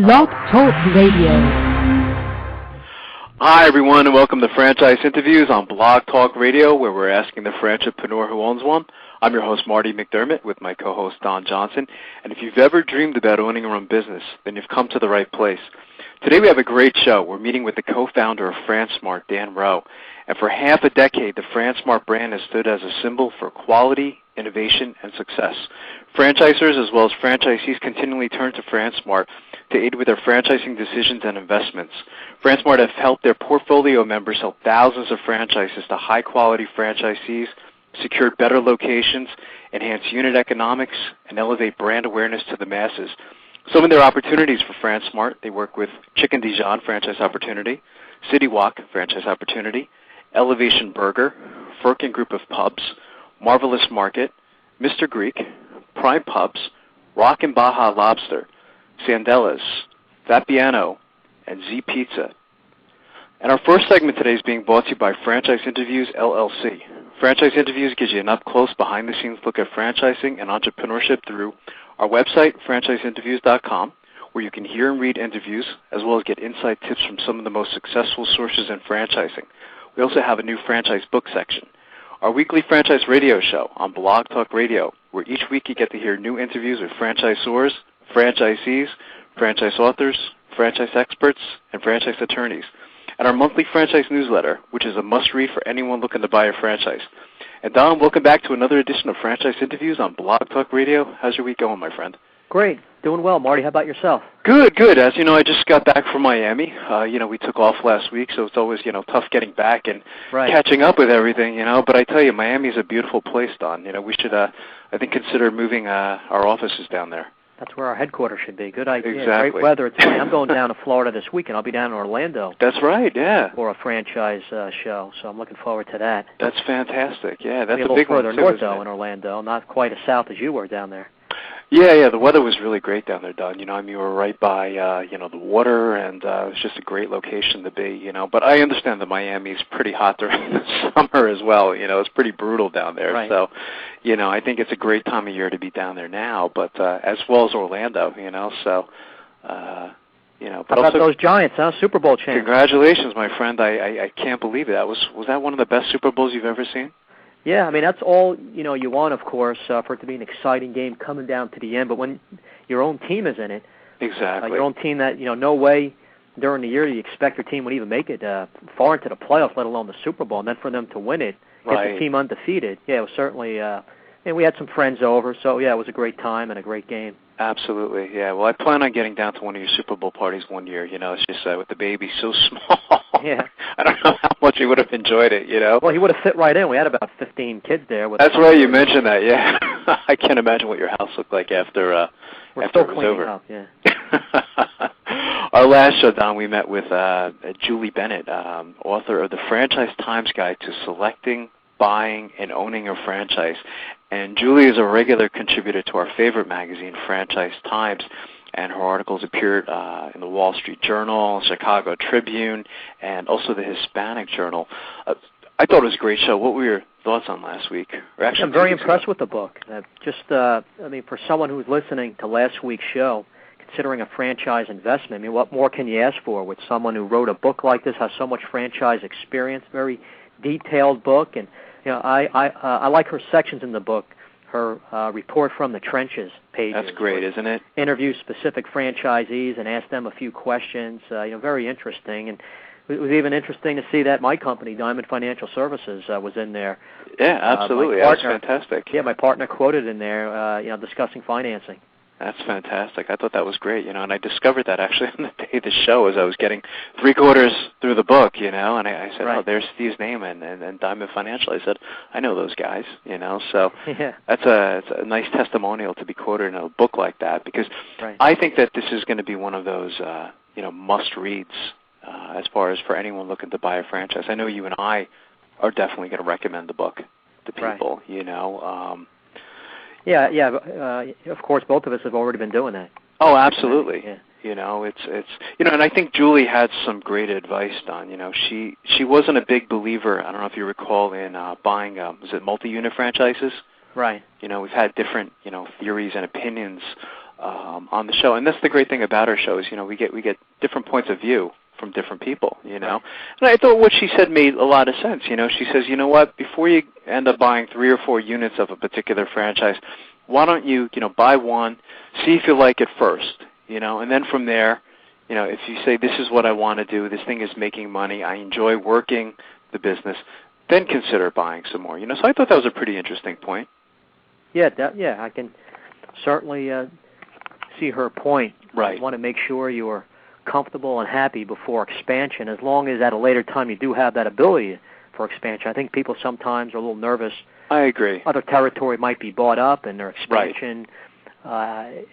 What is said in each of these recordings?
Blog Talk Radio. Hi, everyone, and welcome to Franchise Interviews on Blog Talk Radio, where we're asking the franchipreneur who owns one. I'm your host, Marty McDermott, with my co-host, Don Johnson. And if you've ever dreamed about owning your own business, then you've come to the right place. Today we have a great show. We're meeting with the co-founder of Fransmart, Dan Rowe. And for half a decade, the Fransmart brand has stood as a symbol for quality, innovation, and success. Franchisors as well as franchisees continually turn to Fransmart to aid with their franchising decisions and investments. Fransmart have helped their portfolio members sell thousands of franchises to high-quality franchisees, secure better locations, enhance unit economics, and elevate brand awareness to the masses. Some of their opportunities for Fransmart, they work with Chicken Dijon franchise opportunity, City Walk franchise opportunity, Elevation Burger, Firkin Group of Pubs, Marvelous Market, Mr. Greek, Prime Pubs, Rock and Baja Lobster, Sandella's, Vapiano, and Z Pizza. And our first segment today is being brought to you by Franchise Interviews, LLC. Franchise Interviews gives you an up-close, behind-the-scenes look at franchising and entrepreneurship through our website, franchiseinterviews.com, where you can hear and read interviews, as well as get inside tips from some of the most successful sources in franchising. We also have a new franchise book section. Our weekly franchise radio show on Blog Talk Radio, where each week you get to hear new interviews with franchisors, franchisees, franchise authors, franchise experts, and franchise attorneys. And our monthly franchise newsletter, which is a must-read for anyone looking to buy a franchise. And Don, welcome back to another edition of Franchise Interviews on Blog Talk Radio. How's your week going, my friend? Great. Doing well, Marty. How about yourself? Good, good. As you know, I just got back from Miami. We took off last week, so it's always, tough getting back and catching up with everything, But I tell you, Miami's a beautiful place, Don. We should, I think, consider moving our offices down there. That's where our headquarters should be. Good idea. Exactly. Great weather. It's funny. I'm going down to Florida this weekend. I'll be down in Orlando. That's right, yeah. For a franchise show, so I'm looking forward to that. That's fantastic. Yeah, that's a big one further north, though, in Orlando. Not quite as south as you were down there. Yeah, the weather was really great down there, Don. We were right by, the water, and it was just a great location to be, But I understand that Miami's pretty hot during the summer as well. It's pretty brutal down there. Right. So, I think it's a great time of year to be down there now, but as well as Orlando, so, but How about also, those Giants, huh? Super Bowl champs. Congratulations, my friend. I can't believe it. Was that one of the best Super Bowls you've ever seen? Yeah, I mean, that's all, you want, of course, for it to be an exciting game coming down to the end. But when your own team is in it, exactly, your own team that, no way during the year you expect your team would even make it far into the playoffs, let alone the Super Bowl, and then for them to win it, get the team undefeated. Yeah, it was certainly, and we had some friends over, so, yeah, it was a great time and a great game. Absolutely, yeah. Well, I plan on getting down to one of your Super Bowl parties one year. It's just with the baby so small. Yeah. I don't know how much he would have enjoyed it, Well, he would have fit right in. We had about 15 kids there. That's right, you mentioned that, yeah. I can't imagine what your house looked like after it was over. Up, yeah. Our last show, Don, we met with Julie Bennett, author of the Franchise Times Guide to Selecting, Buying, and Owning a Franchise. And Julie is a regular contributor to our favorite magazine, Franchise Times, and her articles appeared in the Wall Street Journal, Chicago Tribune, and also the Hispanic Journal. I thought it was a great show. What were your thoughts on last week? I'm very impressed with the book. For someone who's listening to last week's show, considering a franchise investment, what more can you ask for with someone who wrote a book like this, has so much franchise experience, very detailed book, and I like her sections in the book. Her report from the trenches pages. That's great, isn't it? Interview specific franchisees and ask them a few questions. Very interesting. And it was even interesting to see that my company, Diamond Financial Services, was in there. Yeah, absolutely. That was fantastic. Yeah, my partner quoted in there, discussing financing. That's fantastic. I thought that was great, and I discovered that actually on the day of the show as I was getting three-quarters through the book, and I said, oh, there's Steve's name and Diamond Financial. I said, I know those guys, so yeah. It's a nice testimonial to be quoted in a book like that, because I think that this is going to be one of those, must-reads as far as for anyone looking to buy a franchise. I know you and I are definitely going to recommend the book to people, Yeah. Of course, both of us have already been doing that. Oh, absolutely. Yeah. It's and I think Julie had some great advice, Don. She wasn't a big believer. I don't know if you recall in buying was it multi-unit franchises? Right. We've had different theories and opinions on the show. And that's the great thing about our show is, we get different points of view from different people, And I thought what she said made a lot of sense. She says, you know what, before you end up buying 3 or 4 units of a particular franchise, why don't you, buy one, see if you like it first, and then from there, if you say this is what I want to do, this thing is making money, I enjoy working the business, then consider buying some more. So I thought that was a pretty interesting point. Yeah, I can certainly see her point. Right. You want to make sure you are comfortable and happy before expansion, as long as at a later time you do have that ability for expansion. I think people sometimes are a little nervous. I agree. Other territory might be bought up, and their expansion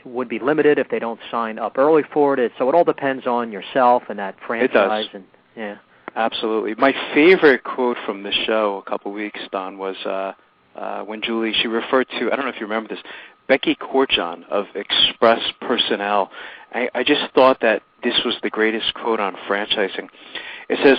would be limited if they don't sign up early for it. So it all depends on yourself and that franchise. It does. Absolutely. My favorite quote from the show a couple of weeks, Don, was when Julie, she referred to, I don't know if you remember this, Becky Corjon of Express Personnel. I just thought that this was the greatest quote on franchising. It says,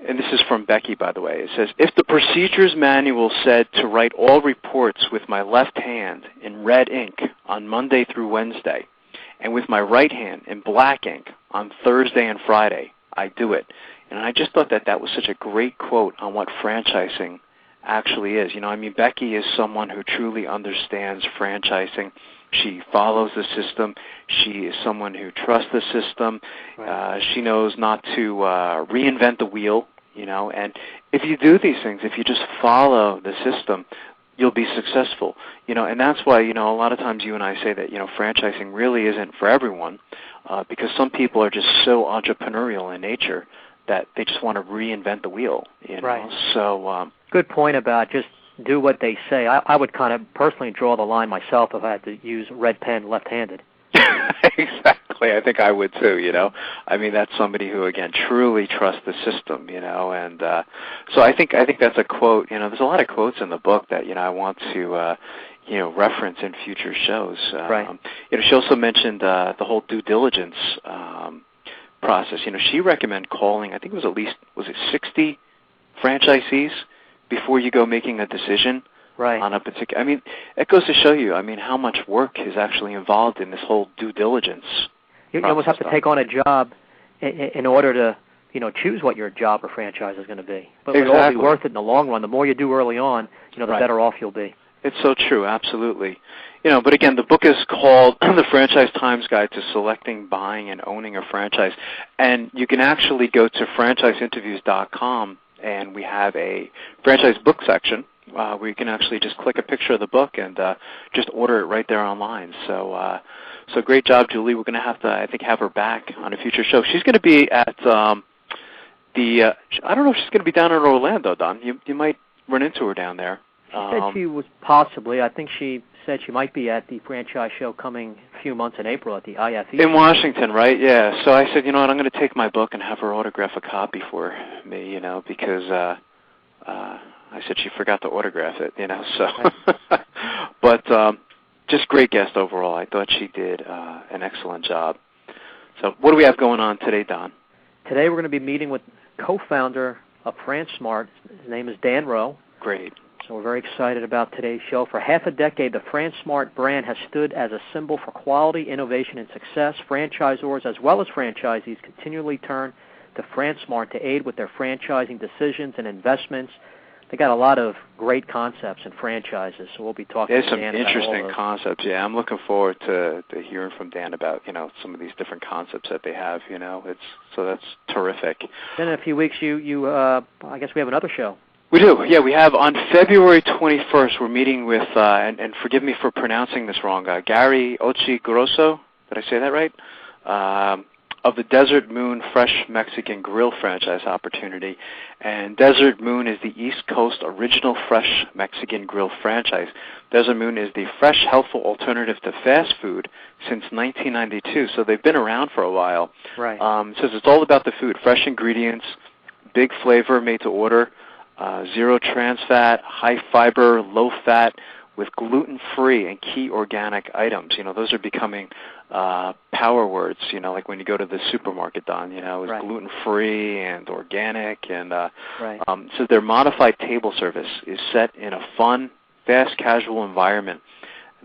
and this is from Becky, by the way, it says, if the procedures manual said to write all reports with my left hand in red ink on Monday through Wednesday, and with my right hand in black ink on Thursday and Friday, I do it. And I just thought that was such a great quote on what franchising actually is. Becky is someone who truly understands franchising. She follows the system. She is someone who trusts the system. Right. She knows not to reinvent the wheel, and if you do these things, if you just follow the system, you'll be successful, and that's why, a lot of times you and I say that, franchising really isn't for everyone, because some people are just so entrepreneurial in nature that they just want to reinvent the wheel, Right. So, good point about just do what they say. I would kind of personally draw the line myself if I had to use red pen left-handed. Exactly. I think I would too, that's somebody who, again, truly trusts the system, and so I think that's a quote. There's a lot of quotes in the book that, I want to, reference in future shows. Right. She also mentioned the whole due diligence process. She recommended calling, I think it was 60 franchisees before you go making a decision. Right. On a particular, it goes to show you, how much work is actually involved in this whole due diligence. You almost have to take on a job in order to, choose what your job or franchise is going to be. But it'll all be worth it in the long run. The more you do early on, the better off you'll be. It's so true, absolutely. But again, the book is called The Franchise Times Guide to Selecting, Buying, and Owning a Franchise. And you can actually go to franchiseinterviews.com, and we have a franchise book section where you can actually just click a picture of the book and just order it right there online. So great job, Julie. We're going to have to, I think, have her back on a future show. She's going to be at I don't know if she's going to be down in Orlando, Don. You might run into her down there. She said she was possibly. I think she said she might be at the franchise show coming a few months in April at the IFE. In Washington, right? Yeah. So I said, what, I'm going to take my book and have her autograph a copy for me, because I said she forgot to autograph it, so. But just great guest overall. I thought she did an excellent job. So what do we have going on today, Don? Today we're going to be meeting with co-founder of Fransmart. His name is Dan Rowe. Great. So we're very excited about today's show. For half a decade, the Fransmart brand has stood as a symbol for quality, innovation, and success. Franchisors as well as franchisees continually turn to Fransmart to aid with their franchising decisions and investments. They got a lot of great concepts and franchises, so we'll be talking to Dan about all those. There's some interesting concepts, yeah. I'm looking forward to hearing from Dan about, some of these different concepts that they have, so that's terrific. Then in a few weeks, I guess we have another show. We do, yeah. We have on February 21st, we're meeting with, and forgive me for pronouncing this wrong, Gary Ochi-Grosso, did I say that right? Of the Desert Moon Fresh Mexican Grill franchise opportunity. And Desert Moon is the East Coast original fresh Mexican grill franchise. Desert Moon is the fresh, healthful alternative to fast food since 1992, so they've been around for a while. Right. It says it's all about the food, fresh ingredients, big flavor, made to order, zero trans fat, high fiber, low fat, with gluten-free and key organic items. Those are becoming power words, like when you go to the supermarket, Don, it's right. Gluten-free and organic. And right. So their modified table service is set in a fun, fast, casual environment.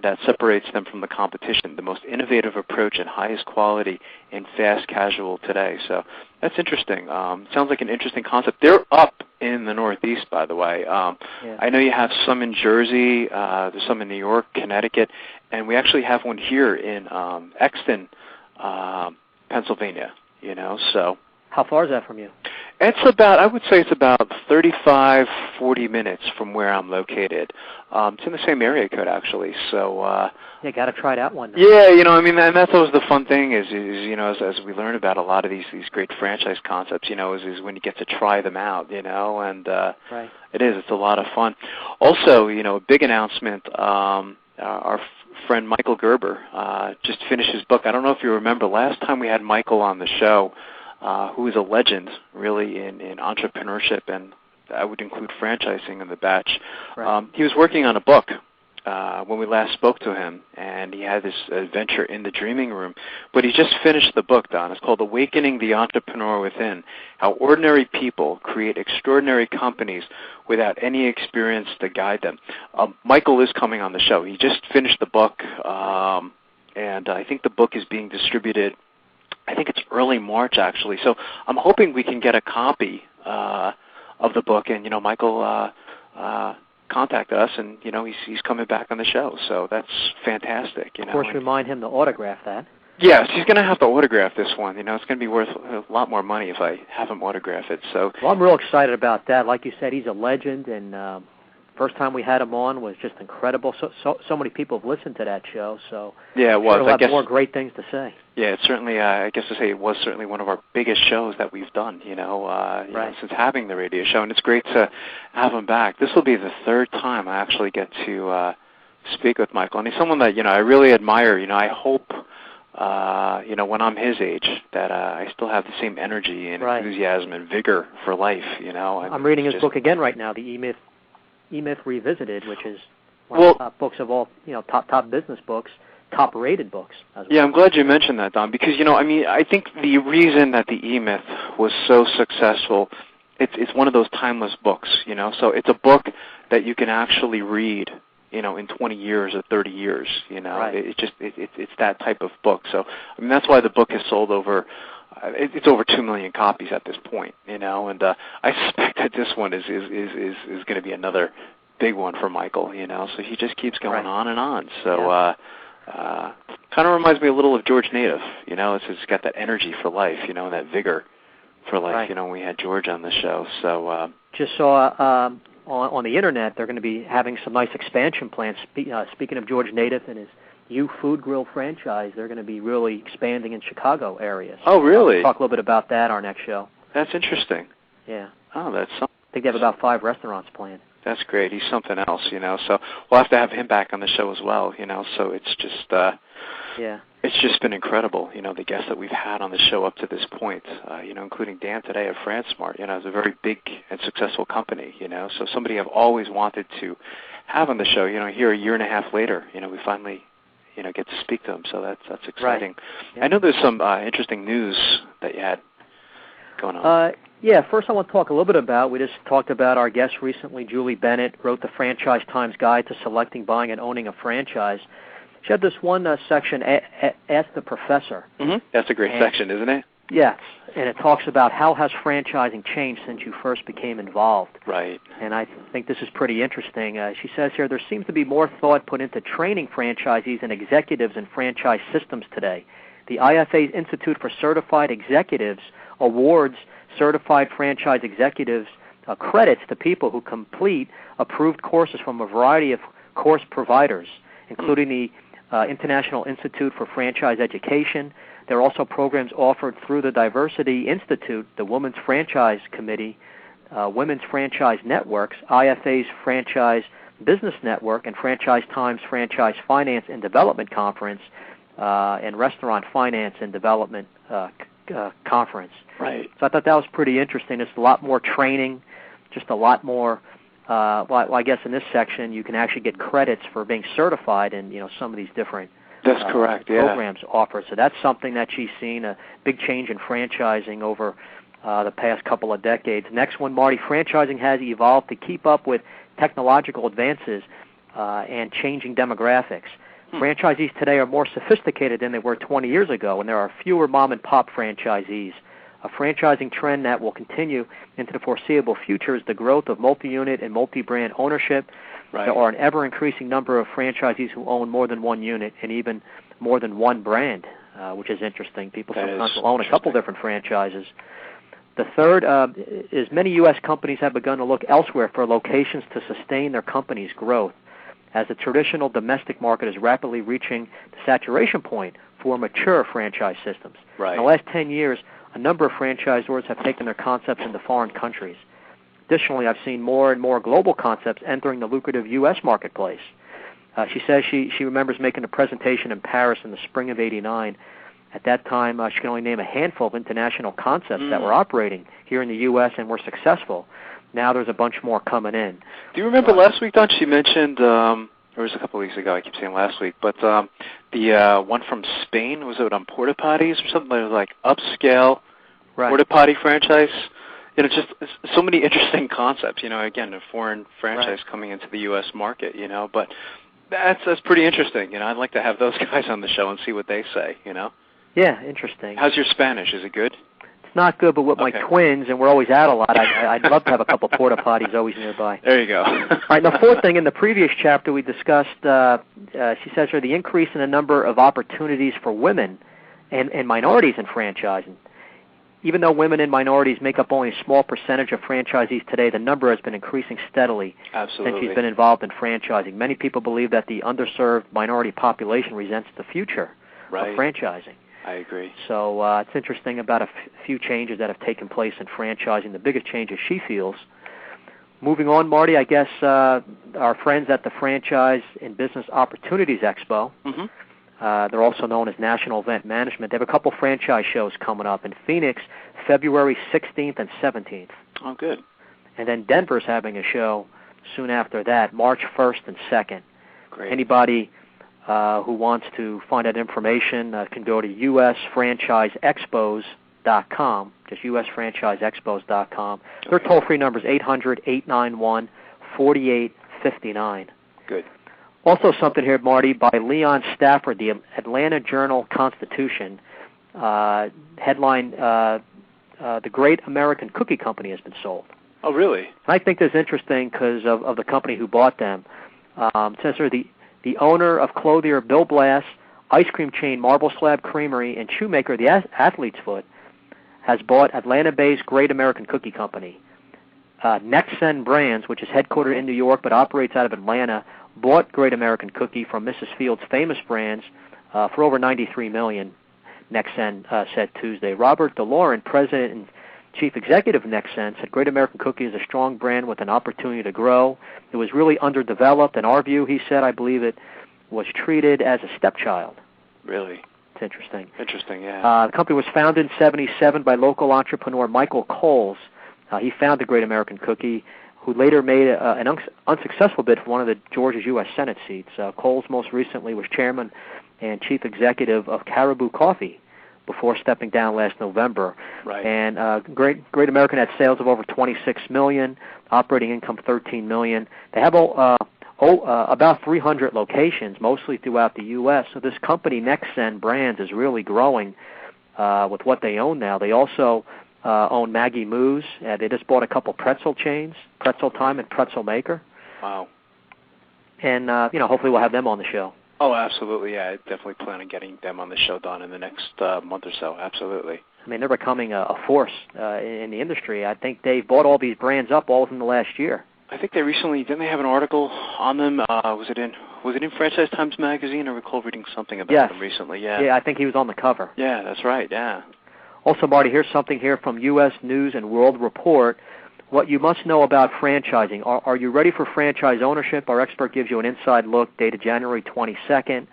that separates them from the competition, the most innovative approach and highest quality in fast casual today. So that's interesting. Sounds like an interesting concept. They're up in the Northeast, by the way. I know you have some in Jersey, there's some in New York, Connecticut, and we actually have one here in Exton, Pennsylvania, so. How far is that from you? I would say it's about 35, 40 minutes from where I'm located. It's in the same area code, actually. So, you got to try that one. Yeah, and that's always the fun thing is as we learn about a lot of these great franchise concepts, is when you get to try them out, and right. It's a lot of fun. Also, a big announcement, our friend Michael Gerber just finished his book. I don't know if you remember, last time we had Michael on the show, who is a legend, really, in entrepreneurship, and I would include franchising in the batch. Right. He was working on a book when we last spoke to him, and he had this adventure in the dreaming room. But he just finished the book, Don. It's called Awakening the Entrepreneur Within, How Ordinary People Create Extraordinary Companies Without Any Experience to Guide Them. Michael is coming on the show. He just finished the book, and I think the book is being distributed, I think it's early March, actually. So I'm hoping we can get a copy of the book. And, Michael contacted us, and, he's coming back on the show. So that's fantastic. Of course, remind him to autograph that. Yes, he's going to have to autograph this one. It's going to be worth a lot more money if I have him autograph it. So. Well, I'm real excited about that. Like you said, he's a legend, and first time we had him on was just incredible. So many people have listened to that show. So yeah, it was. We'll have more great things to say. Yeah, it's certainly. I guess to say it was certainly one of our biggest shows that we've done. Right. Since having the radio show, and it's great to have him back. This will be the third time I actually get to speak with Michael, and he's someone that I really admire. I hope. When I'm his age, that I still have the same energy and enthusiasm and vigor for life. I'm reading his book again right now, the E-Myth Revisited, which is one of the top books of all, top business books, top-rated books as well. Yeah, I'm glad you mentioned that, Don, because, I think the reason that the E-Myth was so successful, it's one of those timeless books, so it's a book that you can actually read, in 20 years or 30 years, Right. It's that type of book. So, that's why the book has sold over, it's over 2 million copies at this point, and I suspect that this one is going to be another big one for Michael, so he just keeps going on and on. So, kind of reminds me a little of George Native, it's got that energy for life, and that vigor for life, when we had George on the show. So, just saw on the internet they're going to be having some nice expansion plans. Speaking of George Native and his U Food Grill franchise, they're going to be really expanding in Chicago areas. Oh, really? We'll talk a little bit about that our next show. That's interesting. Yeah. Oh, that's something. I think they have about 5 restaurants planned. That's great. He's something else, so we'll have to have him back on the show as well, so it's just it's just been incredible, the guests that we've had on the show up to this point, including Dan today of Fransmart, it's a very big and successful company, so somebody I've always wanted to have on the show, here a year and a half later, we finally, get to speak to him, so that's exciting. Right. Yeah. I know there's some interesting news that you had going on. Yeah, first I want to talk a little bit about, we just talked about our guest recently, Julie Bennett, wrote the Franchise Times Guide to Selecting, Buying, and Owning a Franchise. She had this one section, Ask the Professor. Mm-hmm. That's a great section, isn't it? Yes, and it talks about how has franchising changed since you first became involved. Right. And I think this is pretty interesting. She says here, there seems to be more thought put into training franchisees and executives in franchise systems today. The IFA's Institute for Certified Executives awards certified franchise executives credits to people who complete approved courses from a variety of course providers, including the International Institute for Franchise Education. There are also programs offered through the Diversity Institute, the Women's Franchise Committee, Women's Franchise Networks, IFA's Franchise Business Network, and Franchise Times Franchise Finance and Development Conference, and Restaurant Finance and Development Conference. Right. So I thought that was pretty interesting. There's a lot more training, just a lot more. Well, I guess in this section you can actually get credits for being certified in some of these different That's correct. programs offered. So that's something that she's seen, a big change in franchising over the past couple of decades. Next one, Marty, franchising has evolved to keep up with technological advances and changing demographics. Franchisees today are more sophisticated than they were 20 years ago, and there are fewer mom-and-pop franchisees. A franchising trend that will continue into the foreseeable future is the growth of multi-unit and multi-brand ownership. Right. There are an ever-increasing number of franchisees who own more than one unit and even more than one brand, which is interesting. People sometimes will own a couple different franchises. The third is many U.S. companies have begun to look elsewhere for locations to sustain their company's growth, as the traditional domestic market is rapidly reaching the saturation point for mature franchise systems. Right. In the last 10 years, a number of franchisors have taken their concepts into foreign countries. Additionally, I've seen more and more global concepts entering the lucrative U.S. marketplace. She says she remembers making a presentation in Paris in the spring of '89. At that time, she could only name a handful of international concepts that were operating here in the U.S. and were successful. Now there's a bunch more coming in. Do you remember last week, Don, she mentioned, or it was a couple of weeks ago, I keep saying last week, but the one from Spain, was it on porta potties or something? It was like upscale porta potty franchise. You know, just so many interesting concepts, you know, again, a foreign franchise coming into the U.S. market, you know, but that's pretty interesting. You know, I'd like to have those guys on the show and see what they say, you know. Yeah, interesting. How's your Spanish? Is it good? It's not good, but with my twins, and we're always out a lot, I'd love to have a couple porta potties always nearby. There you go. All right, the fourth thing, in the previous chapter we discussed, she says here, the increase in the number of opportunities for women and minorities in franchising. Even though women and minorities make up only a small percentage of franchisees today, the number has been increasing steadily since she's been involved in franchising. Many people believe that the underserved minority population presents the future of franchising. I agree. So it's interesting about a few changes that have taken place in franchising, the biggest changes she feels. Moving on, Marty, I guess our friends at the Franchise and Business Opportunities Expo, they're also known as National Event Management. They have a couple franchise shows coming up in Phoenix, February 16th and 17th. Oh, good. And then Denver's having a show soon after that, March 1st and 2nd. Great. Anybody who wants to find out information can go to usfranchiseexpos.com, just usfranchiseexpos.com. Their toll-free number is 800-891-4859. Good. Also something here, Marty, by Leon Stafford, the Atlanta Journal-Constitution. Headline, The Great American Cookie Company has been sold. Oh, really? I think this is interesting because of the company who bought them. It says here, the owner of clothier Bill Blass, ice cream chain Marble Slab Creamery, and shoemaker The Athlete's Foot has bought Atlanta-based Great American Cookie Company. Nexen Brands, which is headquartered in New York but operates out of Atlanta, bought Great American Cookie from Mrs. Fields' Famous Brands for over $93 million, Nexen said Tuesday. Robert DeLauren, president and chief executive of Nexen, said Great American Cookie is a strong brand with an opportunity to grow. It was really underdeveloped. In our view, he said, I believe it was treated as a stepchild. Really? It's interesting. Interesting, yeah. The company was founded in '77 by local entrepreneur Michael Coles. He founded Great American Cookie, who later made an unsuccessful bid for one of the Georgia's U.S. Senate seats. Coles most recently was chairman and chief executive of Caribou Coffee before stepping down last November. Right. And Great American had sales of over $26 million, operating income $13 million. They have about 300 locations, mostly throughout the U.S. So this company, Nexen Brands, is really growing with what they own now. They also own Maggie Moo's. They just bought a couple pretzel chains, Pretzel Time and Pretzel Maker. Wow. And, hopefully we'll have them on the show. Oh, absolutely, yeah. I definitely plan on getting them on the show, Don, in the next month or so. Absolutely. I mean, they're becoming a force in the industry. I think they've bought all these brands up all within the last year. I think they recently, didn't they have an article on them? Was it in Franchise Times Magazine? I recall reading something about them recently. Yeah. Yeah, I think he was on the cover. Yeah, that's right, yeah. Also, Marty, here's something here from U.S. News and World Report. What you must know about franchising. Are you ready for franchise ownership? Our expert gives you an inside look dated January 22nd.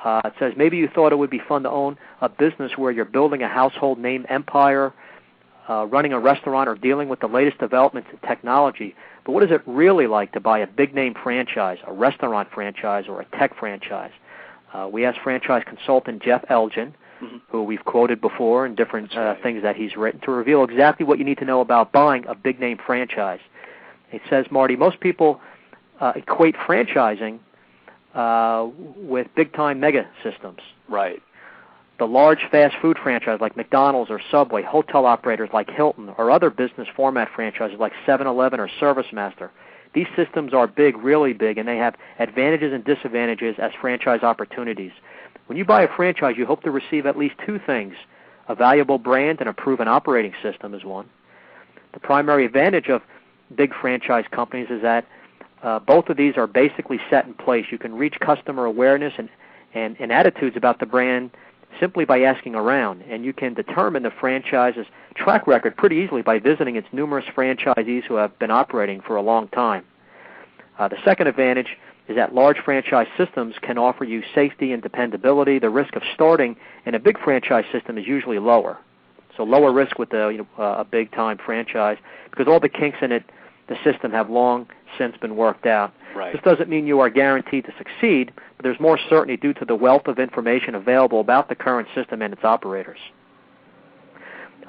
It says, maybe you thought it would be fun to own a business where you're building a household name empire, running a restaurant, or dealing with the latest developments in technology. But what is it really like to buy a big-name franchise, a restaurant franchise, or a tech franchise? We asked franchise consultant Jeff Elgin, who we've quoted before in different things that he's written, to reveal exactly what you need to know about buying a big-name franchise. It says, Marty, most people equate franchising with big-time mega systems. Right. The large fast food franchise like McDonald's or Subway, hotel operators like Hilton, or other business format franchises like 7-Eleven or ServiceMaster. These systems are big, really big, and they have advantages and disadvantages as franchise opportunities. When you buy a franchise, you hope to receive at least two things. A valuable brand and a proven operating system is one. The primary advantage of big franchise companies is that both of these are basically set in place. You can reach customer awareness and attitudes about the brand simply by asking around, and you can determine the franchise's track record pretty easily by visiting its numerous franchisees who have been operating for a long time. The second advantage is that large franchise systems can offer you safety and dependability. The risk of starting in a big franchise system is usually lower, so lower risk with a big-time franchise because all the kinks in it, the system, have long since been worked out. Right. This doesn't mean you are guaranteed to succeed, but there's more certainty due to the wealth of information available about the current system and its operators.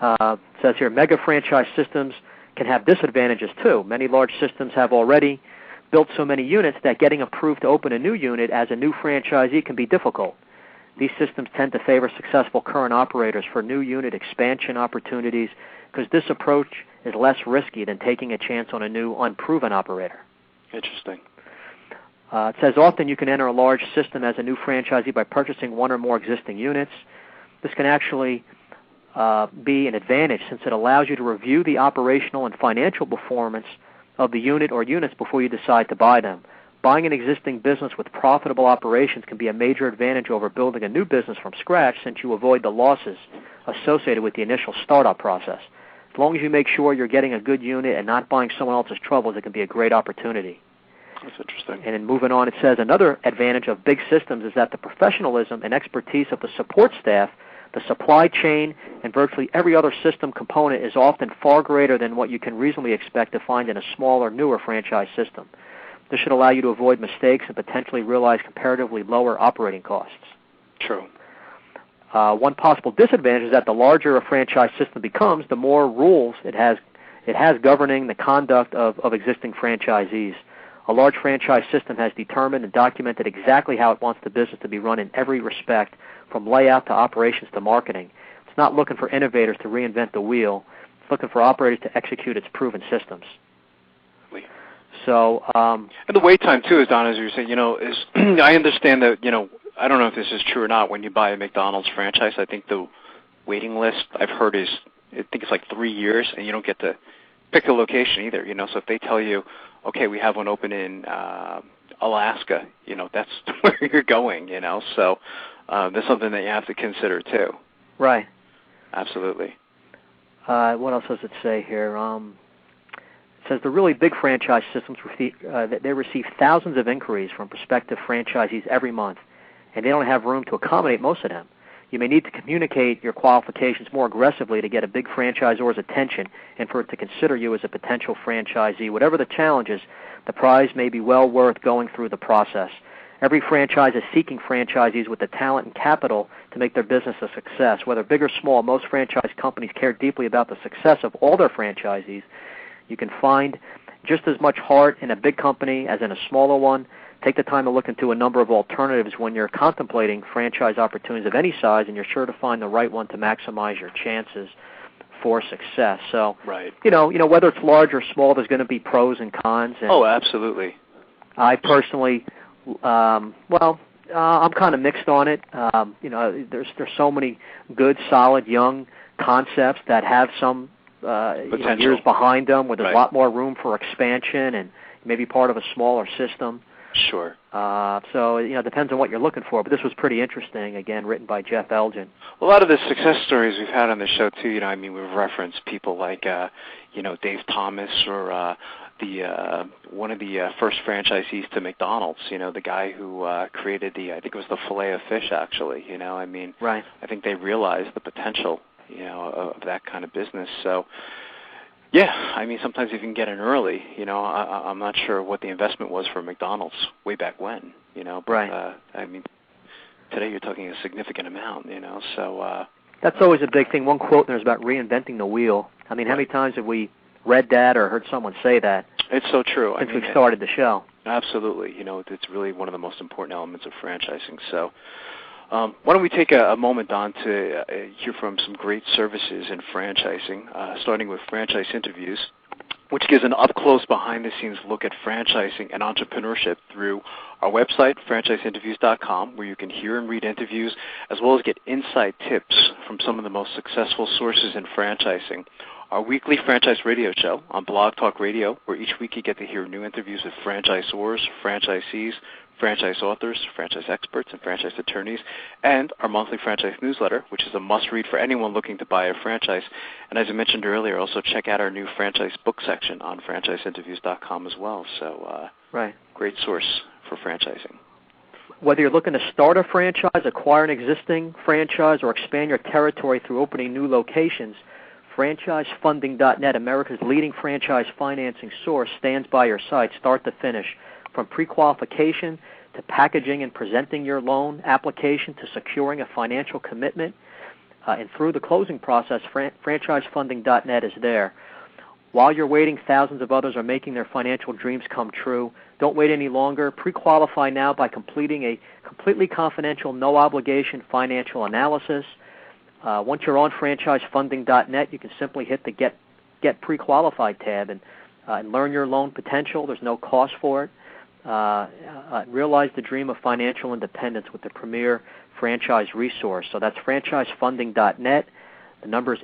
It says here, mega franchise systems can have disadvantages too. Many large systems have already built so many units that getting approved to open a new unit as a new franchisee can be difficult. These systems tend to favor successful current operators for new unit expansion opportunities because this approach is less risky than taking a chance on a new, unproven operator. Interesting. It says often you can enter a large system as a new franchisee by purchasing one or more existing units. This can actually be an advantage since it allows you to review the operational and financial performance of the unit or units before you decide to buy them. Buying an existing business with profitable operations can be a major advantage over building a new business from scratch since you avoid the losses associated with the initial startup process. As long as you make sure you're getting a good unit and not buying someone else's troubles, it can be a great opportunity. That's interesting. And then moving on, it says another advantage of big systems is that the professionalism and expertise of the support staff, the supply chain, and virtually every other system component is often far greater than what you can reasonably expect to find in a smaller, newer franchise system. This should allow you to avoid mistakes and potentially realize comparatively lower operating costs. True. One possible disadvantage is that the larger a franchise system becomes, the more rules it has governing the conduct of existing franchisees. A large franchise system has determined and documented exactly how it wants the business to be run in every respect, from layout to operations to marketing. It's not looking for innovators to reinvent the wheel. It's looking for operators to execute its proven systems. So, and the wait time too, is Don, as you were saying, is I understand that, I don't know if this is true or not. When you buy a McDonald's franchise, I think the waiting list I've heard is, I think it's like 3 years, and you don't get to pick a location either. So if they tell you, okay, we have one open in Alaska, that's where you're going. So that's something that you have to consider too. Right. Absolutely. What else does it say here? It says the really big franchise systems they receive thousands of inquiries from prospective franchisees every month, and they don't have room to accommodate most of them. You may need to communicate your qualifications more aggressively to get a big franchisor's attention and for it to consider you as a potential franchisee. Whatever the challenges, the prize may be well worth going through the process. Every franchise is seeking franchisees with the talent and capital to make their business a success. Whether big or small, most franchise companies care deeply about the success of all their franchisees. You can find just as much heart in a big company as in a smaller one. Take the time to look into a number of alternatives when you're contemplating franchise opportunities of any size, and you're sure to find the right one to maximize your chances for success. So, right. Whether it's large or small, there's going to be pros and cons. And absolutely. I personally, I'm kind of mixed on it. There's so many good, solid, young concepts that have some years behind them, where there's a lot more room for expansion and maybe part of a smaller system. Sure. So it depends on what you're looking for. But this was pretty interesting. Again, written by Jeff Elgin. A lot of the success stories we've had on the show too. We've referenced people like Dave Thomas or one of the first franchisees to McDonald's. The guy who created I think it was the filet of fish actually. Right. I think they realized the potential of that kind of business. So. Yeah, sometimes you can get in early. I'm not sure what the investment was for McDonald's way back when. But, right. Today you're talking a significant amount. So that's always a big thing. One quote there is about reinventing the wheel. How many times have we read that or heard someone say that? It's so true. Since we've started the show. Absolutely. It's really one of the most important elements of franchising. So why don't we take a moment, Don, to hear from some great services in franchising, starting with Franchise Interviews, which gives an up-close, behind-the-scenes look at franchising and entrepreneurship through our website, franchiseinterviews.com, where you can hear and read interviews, as well as get inside tips from some of the most successful sources in franchising. Our weekly franchise radio show on Blog Talk Radio, where each week you get to hear new interviews with franchisors, franchisees, franchise authors, franchise experts, and franchise attorneys, and our monthly franchise newsletter, which is a must-read for anyone looking to buy a franchise. And as I mentioned earlier, also check out our new franchise book section on franchiseinterviews.com as well. So great source for franchising. Whether you're looking to start a franchise, acquire an existing franchise, or expand your territory through opening new locations, FranchiseFunding.net, America's leading franchise financing source, stands by your side start to finish. From pre-qualification to packaging and presenting your loan application to securing a financial commitment, and through the closing process, FranchiseFunding.net is there. While you're waiting, thousands of others are making their financial dreams come true. Don't wait any longer. Pre-qualify now by completing a completely confidential, no-obligation financial analysis. Once you're on FranchiseFunding.net, you can simply hit the Get Pre-Qualified tab and learn your loan potential. There's no cost for it. Realize the dream of financial independence with the premier franchise resource. So that's franchisefunding.net. The number is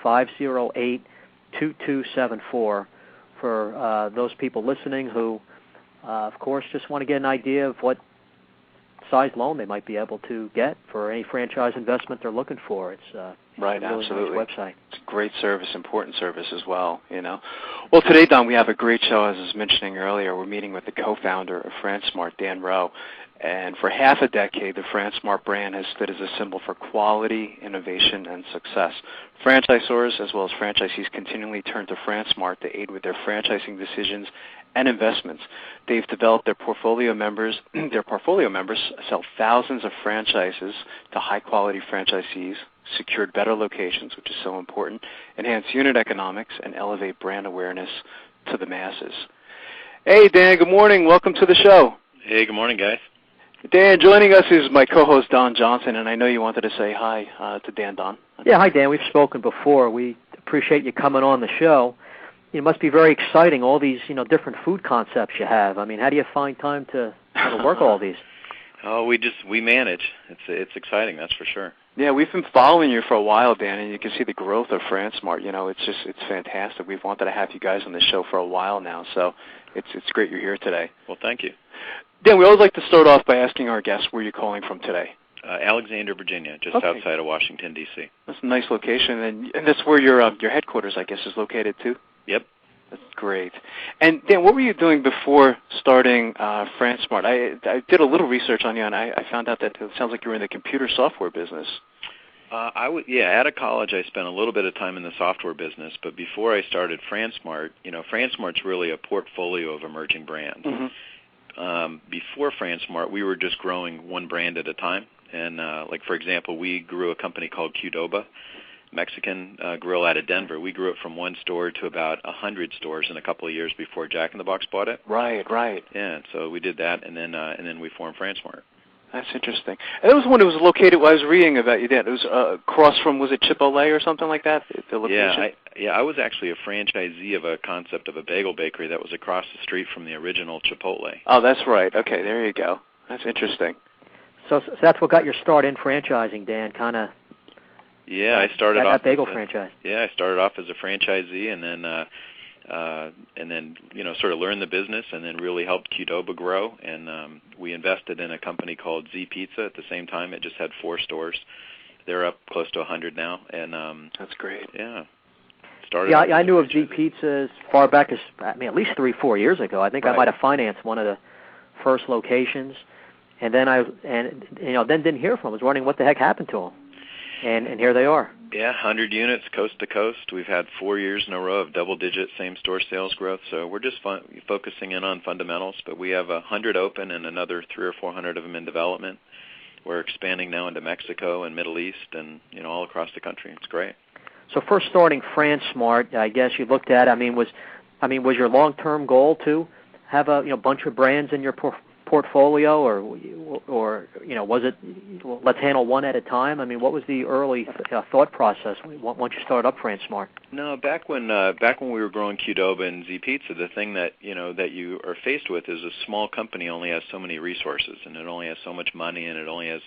877-508-2274 for those people listening who, of course, just want to get an idea of what size loan they might be able to get for any franchise investment they're looking for. It's right, a really absolutely. nice website. It's a great service, important service as well. Well, today, Don, we have a great show. As I was mentioning earlier, we're meeting with the co-founder of Fransmart, Dan Rowe. And for half a decade, the Fransmart brand has stood as a symbol for quality, innovation, and success. Franchisors, as well as franchisees, continually turn to Fransmart to aid with their franchising decisions and investments. They've developed their portfolio members. Their portfolio members sell thousands of franchises to high-quality franchisees, secured better locations, which is so important, enhance unit economics, and elevate brand awareness to the masses. Hey, Dan, good morning. Welcome to the show. Hey, good morning, guys. Dan, joining us is my co-host, Don Johnson, and I know you wanted to say hi to Dan, Don. Yeah, hi, Dan. We've spoken before. We appreciate you coming on the show. It must be very exciting, all these different food concepts you have. I mean, how do you find time to work all these? Oh, we manage. It's exciting, that's for sure. Yeah, we've been following you for a while, Dan, and you can see the growth of Fransmart. It's fantastic. We've wanted to have you guys on the show for a while now, so it's great you're here today. Well, thank you. Dan, we always like to start off by asking our guests where you're calling from today. Alexander, Virginia, just outside of Washington, D.C. That's a nice location, and that's where your headquarters, I guess, is located too? Yep. That's great. And Dan, what were you doing before starting Fransmart? I did a little research on you, and I found out that it sounds like you were in the computer software business. Out of college, I spent a little bit of time in the software business, but before I started Fransmart, Fransmart's really a portfolio of emerging brands. Mm-hmm. Before Fransmart, we were just growing one brand at a time, and for example, we grew a company called Qdoba, Mexican grill out of Denver. We grew it from one store to about 100 stores in a couple of years before Jack in the Box bought it. Right. Yeah, so we did that, and then we formed Fransmart. That's interesting. And that was when it was located. I was reading about you, Dan. It was across from, was it Chipotle or something like that? The location? I was actually a franchisee of a concept of a bagel bakery that was across the street from the original Chipotle. Oh, that's right. Okay, there you go. That's interesting. So that's what got your start in franchising, Dan, kind of. Yeah, I started off that bagel franchise. Yeah, I started off as a franchisee, and then sort of learned the business, and then really helped Qdoba grow. And we invested in a company called Z Pizza at the same time. It just had 4 stores. They're up close to 100 now, and that's great. Yeah. I knew of Z Pizza as far back as at least 3-4 years ago. I think I might have financed one of the first locations, and then then didn't hear from them. I was wondering what the heck happened to them. And here they are. Yeah, 100 units coast to coast. We've had 4 years in a row of double-digit same-store sales growth. So we're just focusing in on fundamentals. But we have 100 open and another 300 or 400 of them in development. We're expanding now into Mexico and Middle East and all across the country. It's great. So first starting Fransmart, I guess you looked at. Was your long-term goal to have a bunch of brands in your portfolio, or was it let's handle one at a time? I mean, what was the early thought process once you started up Fransmart? No, back when we were growing Qdoba and Z Pizza, the thing that that you are faced with is a small company only has so many resources, and it only has so much money, and it only has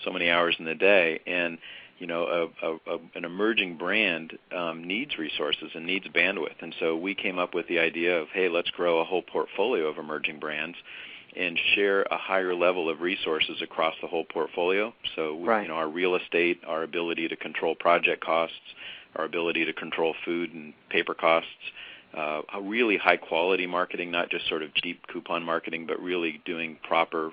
so many hours in the day, and an emerging brand needs resources and needs bandwidth, and so we came up with the idea of, hey, let's grow a whole portfolio of emerging brands and share a higher level of resources across the whole portfolio. So, right. Our real estate, our ability to control project costs, our ability to control food and paper costs, a really high-quality marketing, not just sort of cheap coupon marketing, but really doing proper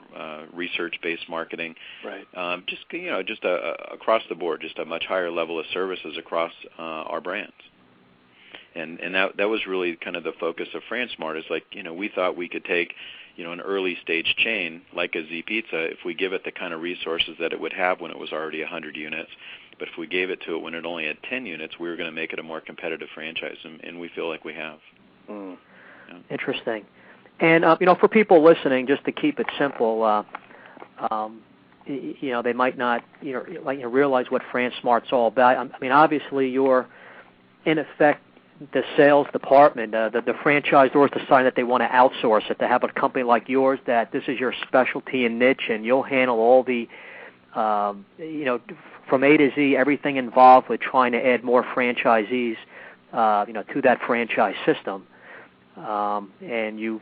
research-based marketing. Right. Across the board, just a much higher level of services across our brands. And that was really kind of the focus of Fransmart. Is we thought we could take an early-stage chain like a Z Pizza, if we give it the kind of resources that it would have when it was already 100 units. But if we gave it to it when it only had 10 units, we were going to make it a more competitive franchise, and we feel like we have. Mm. Yeah. Interesting. And, for people listening, just to keep it simple, they might not realize what Fransmart's all about. I mean, obviously, you're, in effect, the sales department, the franchisors decide that they want to outsource it, to have a company like yours that this is your specialty and niche, and you'll handle all the, from A to Z, everything involved with trying to add more franchisees, to that franchise system. And you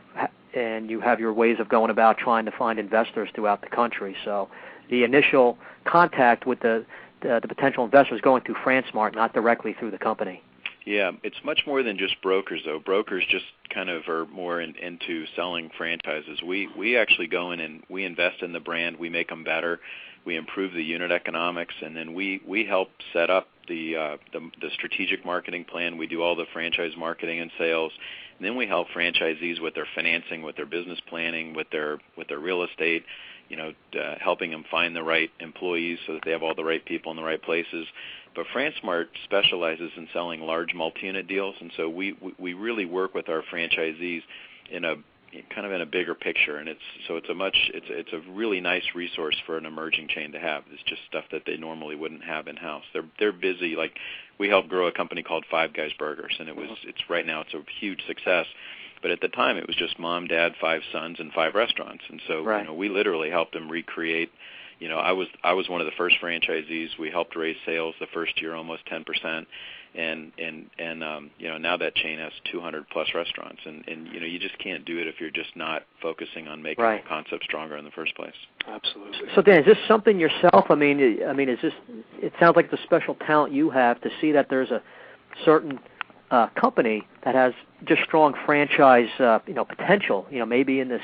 have your ways of going about trying to find investors throughout the country. So the initial contact with the potential investors going through Fransmart, not directly through the company. Yeah, it's much more than just brokers, though. Brokers just kind of are more into selling franchises. We actually go in and we invest in the brand. We make them better. We improve the unit economics, and then we help set up the strategic marketing plan. We do all the franchise marketing and sales. And then we help franchisees with their financing, with their business planning, with their real estate, helping them find the right employees so that they have all the right people in the right places. But Fransmart specializes in selling large multi-unit deals, and so we really work with our franchisees in a bigger picture, and it's a really nice resource for an emerging chain to have. It's just stuff that they normally wouldn't have in house. They're busy. Like, we helped grow a company called Five Guys Burgers, and right now it's a huge success. But at the time, it was just mom, dad, 5 sons, and 5 restaurants, and so right. We literally helped them recreate. I was one of the first franchisees. We helped raise sales the first year almost 10%, and now that chain has 200 plus restaurants, and you just can't do it if you're just not focusing on making right. the concept stronger in the first place. Absolutely. So Dan, is this something yourself? I mean, is this? It sounds like the special talent you have to see that there's a certain company that has just strong franchise, potential. Maybe in this.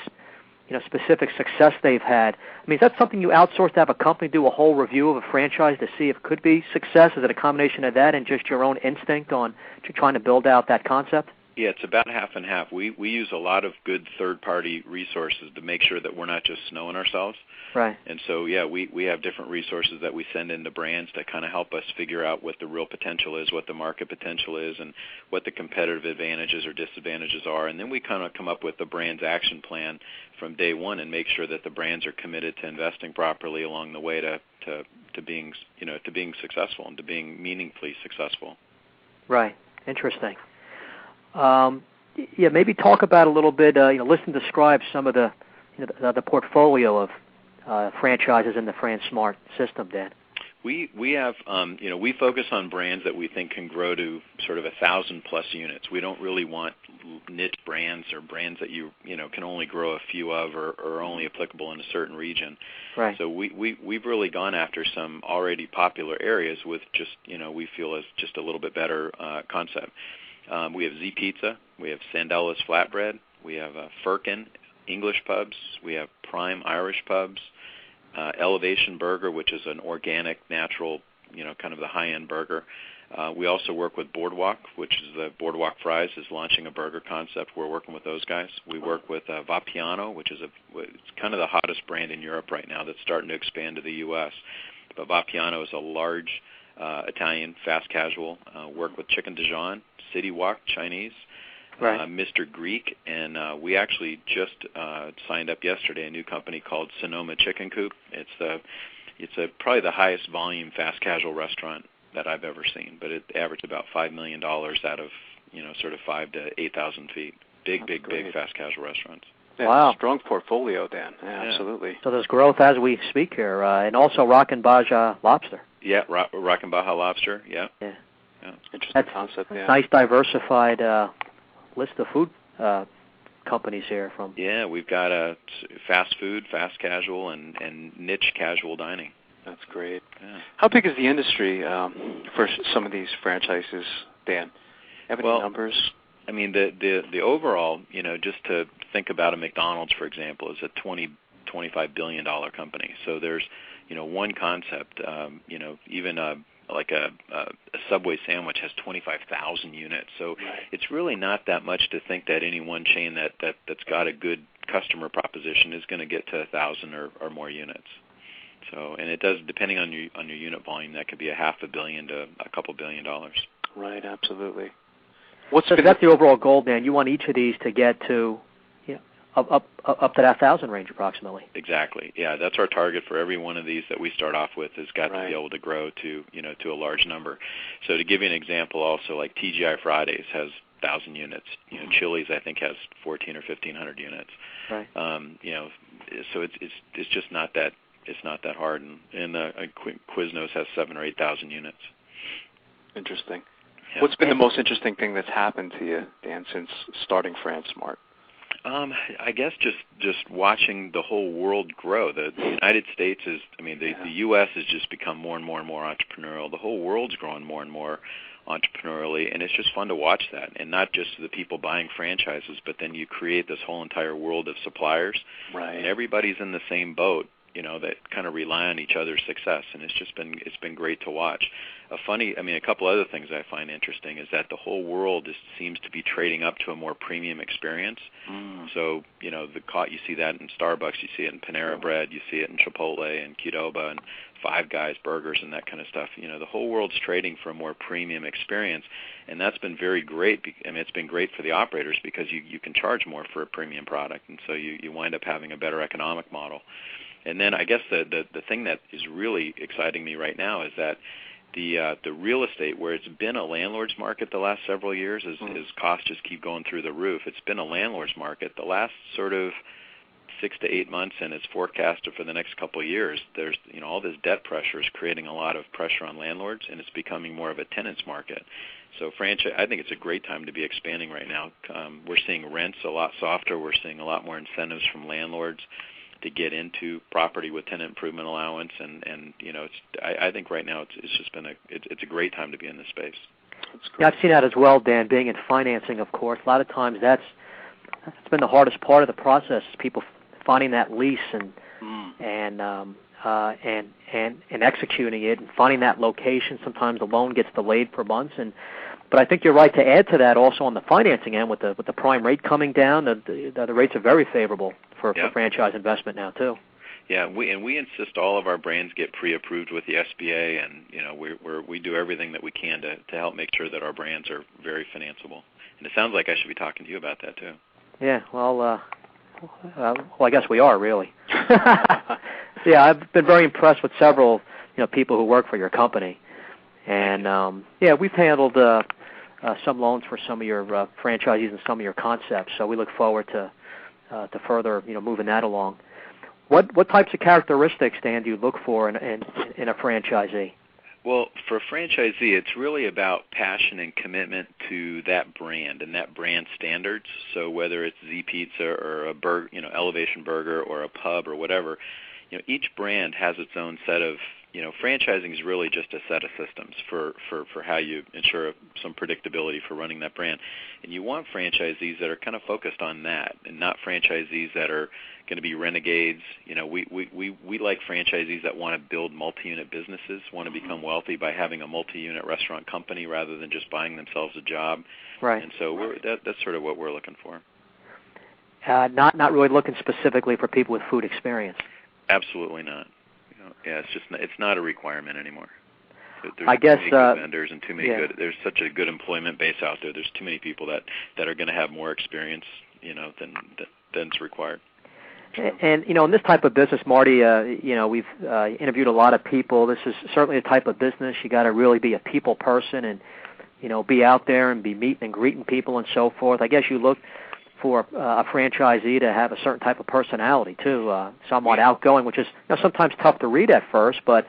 Specific success they've had. I mean, is that something you outsource to have a company do a whole review of a franchise to see if it could be success? Is it a combination of that and just your own instinct on trying to build out that concept? Yeah, it's about half and half. We use a lot of good third-party resources to make sure that we're not just snowing ourselves. Right. And so, yeah, we have different resources that we send into brands that kind of help us figure out what the real potential is, what the market potential is, and what the competitive advantages or disadvantages are. And then we kind of come up with the brand's action plan from day one and make sure that the brands are committed to investing properly along the way to being successful and to being meaningfully successful. Right. Interesting. Maybe talk about a little bit. Listen, describe some of the portfolio of franchises in the Fransmart system, Dan. We have we focus on brands that we think can grow to sort of 1,000 plus units. We don't really want niche brands or brands that you can only grow a few of or are only applicable in a certain region. Right. So we've really gone after some already popular areas with just we feel is just a little bit better concept. We have Z Pizza, we have Sandella's Flatbread, we have Firkin English pubs, we have Prime Irish pubs, Elevation Burger, which is an organic, natural, kind of the high-end burger. We also work with Boardwalk, which is the Boardwalk Fries is launching a burger concept. We're working with those guys. We work with Vapiano, which is it's kind of the hottest brand in Europe right now that's starting to expand to the U.S. But Vapiano is a large Italian fast casual. Work with Chicken Dijon, City Walk Chinese, Mr. Greek, and we actually just signed up yesterday a new company called Sonoma Chicken Coop. It's probably the highest volume fast casual restaurant that I've ever seen, but it averaged about $5 million out of sort of 5,000 to 8,000 feet. Big fast casual restaurants. Yeah, wow. Strong portfolio, Dan. Yeah, absolutely. So there's growth as we speak here, and also Rockin' Baja Lobster. Yeah, Rockin' Baja Lobster. Yeah. Interesting concept. Yeah. Nice diversified list of food companies here from. Yeah, we've got fast food, fast casual, and niche casual dining. That's great. Yeah. How big is the industry for some of these franchises, Dan? Have any numbers? I mean, the overall, just to think about a McDonald's, for example, is a $25 billion company. So there's, one concept, even like a Subway sandwich has 25,000 units. So it's really not that much to think that any one chain that's got a good customer proposition is going to get to 1,000 or more units. So, and it does, depending on your unit volume, that could be $500 million to a couple $2 billion. Right, absolutely. So that's the overall goal, Dan. You want each of these to get to up to that 1,000 range approximately. Exactly. Yeah, that's our target for every one of these that we start off with has got to be able to grow to to a large number. So to give you an example, also like TGI Fridays has 1,000 units. Chili's I think has 1,400 or 1,500 units. Right. So it's just not that. It's not that hard, and Quiznos has 7,000 or 8,000 units. Interesting. Yeah. What's been the most interesting thing that's happened to you, Dan, since starting Fransmart? I guess just watching the whole world grow. The United States is, the U.S. has just become more and more entrepreneurial. The whole world's growing more and more entrepreneurially, and it's just fun to watch that. And not just the people buying franchises, but then you create this whole entire world of suppliers, and everybody's in the same boat. That kind of rely on each other's success, and it's been great to watch. A couple other things I find interesting is that the whole world seems to be trading up to a more premium experience. So, you see that in Starbucks, you see it in Panera Bread, you see it in Chipotle and Qdoba and Five Guys burgers and that kind of stuff. The whole world's trading for a more premium experience, and that's been very great. It's been great for the operators because you can charge more for a premium product, and so you wind up having a better economic model. And then I guess the thing that is really exciting me right now is that the real estate, where it's been a landlord's market the last several years, as costs just keep going through the roof, it's been a landlord's market. The last sort of 6 to 8 months, and it's forecasted for the next couple of years, there's all this debt pressure is creating a lot of pressure on landlords, and it's becoming more of a tenant's market. So I think it's a great time to be expanding right now. We're seeing rents a lot softer. We're seeing a lot more incentives from landlords to get into property with tenant improvement allowance, and I think right now it's just been it's a great time to be in this space. Yeah, I've seen that as well, Dan. Being in financing, of course, a lot of times that's been the hardest part of the process. Is people finding that lease and executing it and finding that location. Sometimes the loan gets delayed for months, but I think you're right to add to that also on the financing end with the prime rate coming down. The rates are very favorable for franchise investment now too. Yeah, we insist all of our brands get pre-approved with the SBA, and we do everything that we can to help make sure that our brands are very financeable. And it sounds like I should be talking to you about that too. Yeah, well, I guess we are really. Yeah, I've been very impressed with several people who work for your company, and we've handled some loans for some of your franchisees and some of your concepts. So we look forward to further moving that along. What types of characteristics, Dan, do you look for in a franchisee? Well, for a franchisee, it's really about passion and commitment to that brand and that brand standards. So whether it's Z Pizza or a Elevation Burger or a pub or whatever, each brand has its own set of, franchising is really just a set of systems for how you ensure some predictability for running that brand. And you want franchisees that are kind of focused on that and not franchisees that are going to be renegades. We like franchisees that want to build multi-unit businesses, want to become wealthy by having a multi-unit restaurant company rather than just buying themselves a job. Right. And so that's sort of what we're looking for. Not really looking specifically for people with food experience. Absolutely not. It's not a requirement anymore. There's I guess, too many good vendors and too many yeah. good. There's such a good employment base out there. There's too many people that are going to have more experience, than's required. And in this type of business, Marty, we've interviewed a lot of people. This is certainly a type of business. You got to really be a people person and be out there and be meeting and greeting people and so forth. I guess you look for a franchisee to have a certain type of personality too, somewhat outgoing, which is sometimes tough to read at first, but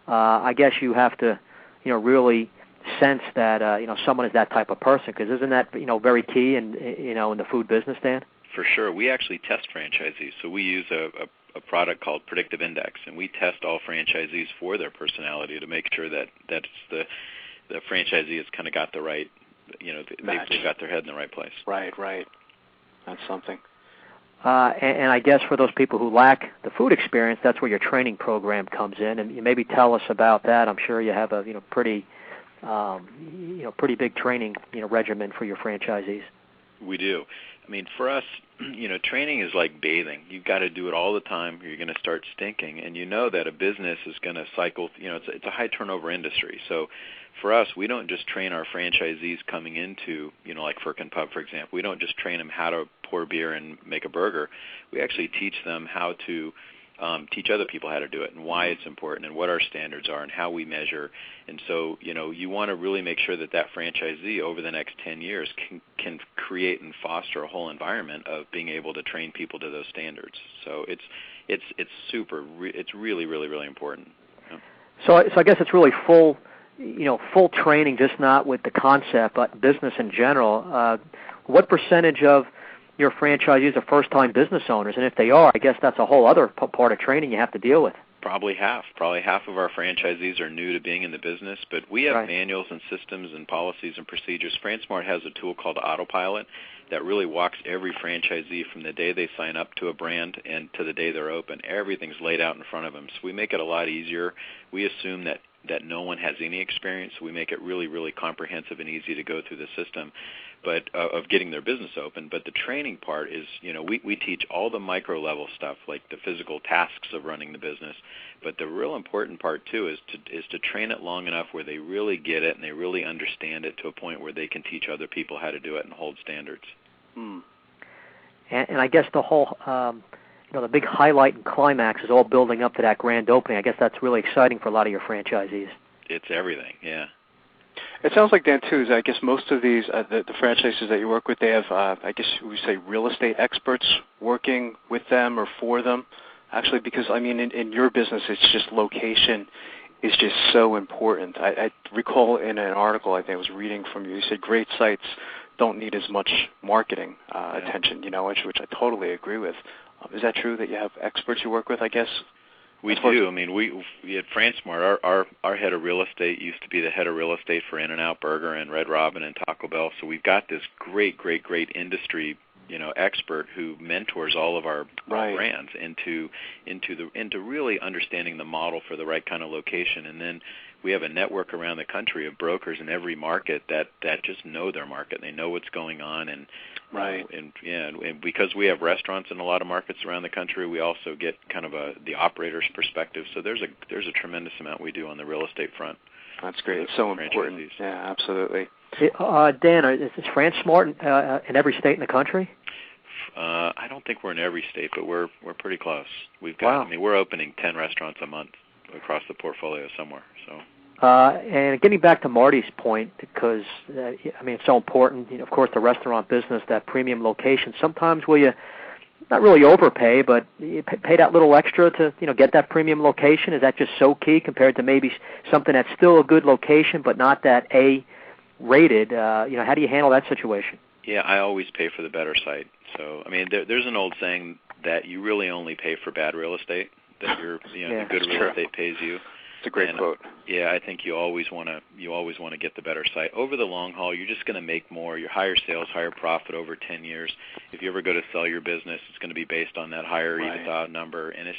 I guess you have to really sense that someone is that type of person, because isn't that very key in the food business, Dan? For sure. We actually test franchisees. So we use a product called Predictive Index, and we test all franchisees for their personality to make sure that the franchisee has kind of got the right, they've got their head in the right place. Right. That's something. And I guess for those people who lack the food experience, that's where your training program comes in. And you maybe tell us about that. I'm sure you have a pretty big training regimen for your franchisees. We do. I mean, for us, training is like bathing. You've got to do it all the time, or you're going to start stinking. And that a business is going to cycle. It's a high turnover industry. So for us, we don't just train our franchisees coming into, like Firkin Pub, for example. We don't just train them how to pour beer and make a burger. We actually teach them how to teach other people how to do it and why it's important and what our standards are and how we measure. And so, you want to really make sure that franchisee over the next 10 years can create and foster a whole environment of being able to train people to those standards. So it's really, really, really important. So I guess it's really full training, just not with the concept, but business in general. What percentage of your franchisees are first-time business owners? And if they are, I guess that's a whole other part of training you have to deal with. Probably half. Probably half of our franchisees are new to being in the business, but we have manuals and systems and policies and procedures. Fransmart has a tool called Autopilot that really walks every franchisee from the day they sign up to a brand and to the day they're open. Everything's laid out in front of them, so we make it a lot easier. We assume that no one has any experience, so we make it really, really comprehensive and easy to go through the system, but of getting their business open. But the training part is, we teach all the micro-level stuff, like the physical tasks of running the business. But the real important part, too, is to train it long enough where they really get it and they really understand it to a point where they can teach other people how to do it and hold standards. And I guess the whole, the big highlight and climax is all building up to that grand opening. I guess that's really exciting for a lot of your franchisees. It's everything, yeah. It sounds like, Dan, too, is I guess most of these, the franchises that you work with, they have, I guess we say real estate experts working with them or for them, actually, because, I mean, in your business, it's just location is just so important. I recall in an article I think I was reading from you said great sites don't need as much marketing attention, which I totally agree with. Is that true that you have experts you work with, I guess? We do. I mean, we at Fransmart, our head of real estate used to be the head of real estate for In-N-Out Burger and Red Robin and Taco Bell. So we've got this great industry, expert who mentors all of our brands into really understanding the model for the right kind of location. And then we have a network around the country of brokers in every market that just know their market. They know what's going on, and and because we have restaurants in a lot of markets around the country, we also get kind of the operator's perspective. So there's a tremendous amount we do on the real estate front. That's great. It's so important. Yeah, absolutely. Dan, is Fransmart in every state in the country? I don't think we're in every state, but we're pretty close. We've got. I mean, we're opening 10 restaurants a month across the portfolio somewhere. So. And getting back to Marty's point, because it's so important. Of course, the restaurant business, that premium location. Sometimes will you not really overpay, but you pay that little extra to get that premium location? Is that just so key compared to maybe something that's still a good location but not that A-rated? How do you handle that situation? Yeah, I always pay for the better site. So there's an old saying that you really only pay for bad real estate. That the good real estate pays you. It's a great quote. Yeah, I think you always want to get the better site. Over the long haul, you're just going to make more. Your higher sales, higher profit over 10 years. If you ever go to sell your business, it's going to be based on that higher EBITDA number, and it's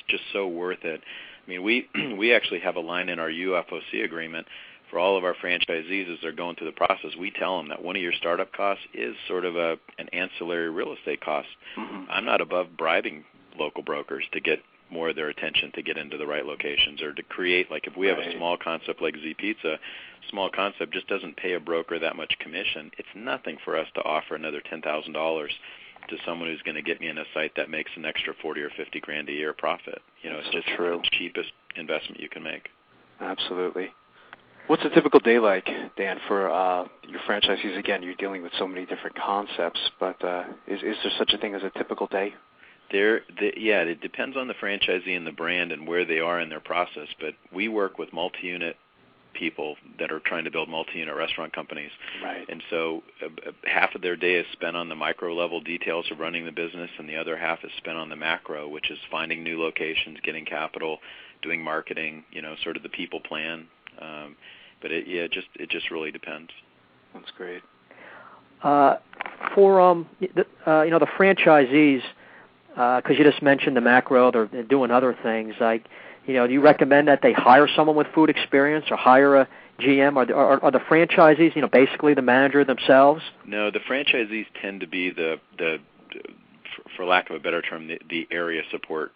just so worth it. I mean, we actually have a line in our UFOC agreement for all of our franchisees as they're going through the process. We tell them that one of your startup costs is sort of an ancillary real estate cost. Mm-hmm. I'm not above bribing local brokers to get more of their attention to get into the right locations or to create, like if we have a small concept like Z Pizza, small concept just doesn't pay a broker that much commission. It's nothing for us to offer another $10,000 to someone who's going to get me in a site that makes an extra 40 or 50 grand a year profit. It's just the cheapest investment you can make. Absolutely. What's a typical day like, Dan, for your franchisees? Again, you're dealing with so many different concepts, but is there such a thing as a typical day? It depends on the franchisee and the brand and where they are in their process, but we work with multi-unit people that are trying to build multi-unit restaurant companies. Right. And so half of their day is spent on the micro-level details of running the business, and the other half is spent on the macro, which is finding new locations, getting capital, doing marketing, sort of the people plan. But it just really depends. That's great. For the franchisees, because you just mentioned the macro, they're doing other things. Like, do you recommend that they hire someone with food experience or hire a GM? Are the franchisees, basically the manager themselves? No, the franchisees tend to be the for lack of a better term, the area support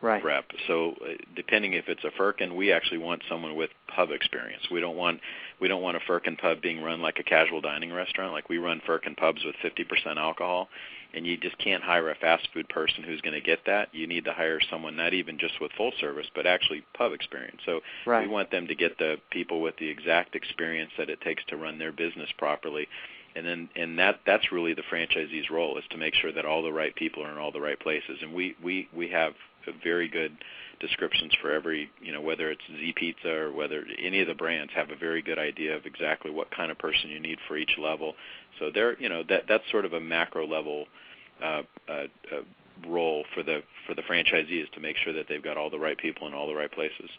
rep. So depending if it's a Firkin, we actually want someone with pub experience. We don't want a Firkin pub being run like a casual dining restaurant. Like we run Firkin pubs with 50% alcohol, and you just can't hire a fast food person who's going to get that. You need to hire someone not even just with full service, but actually pub experience. So we want them to get the people with the exact experience that it takes to run their business properly. And that's really the franchisee's role, is to make sure that all the right people are in all the right places. And we have very good descriptions for every, whether it's Z Pizza or whether any of the brands have a very good idea of exactly what kind of person you need for each level. So that's sort of a macro level role for the franchisee, is to make sure that they've got all the right people in all the right places.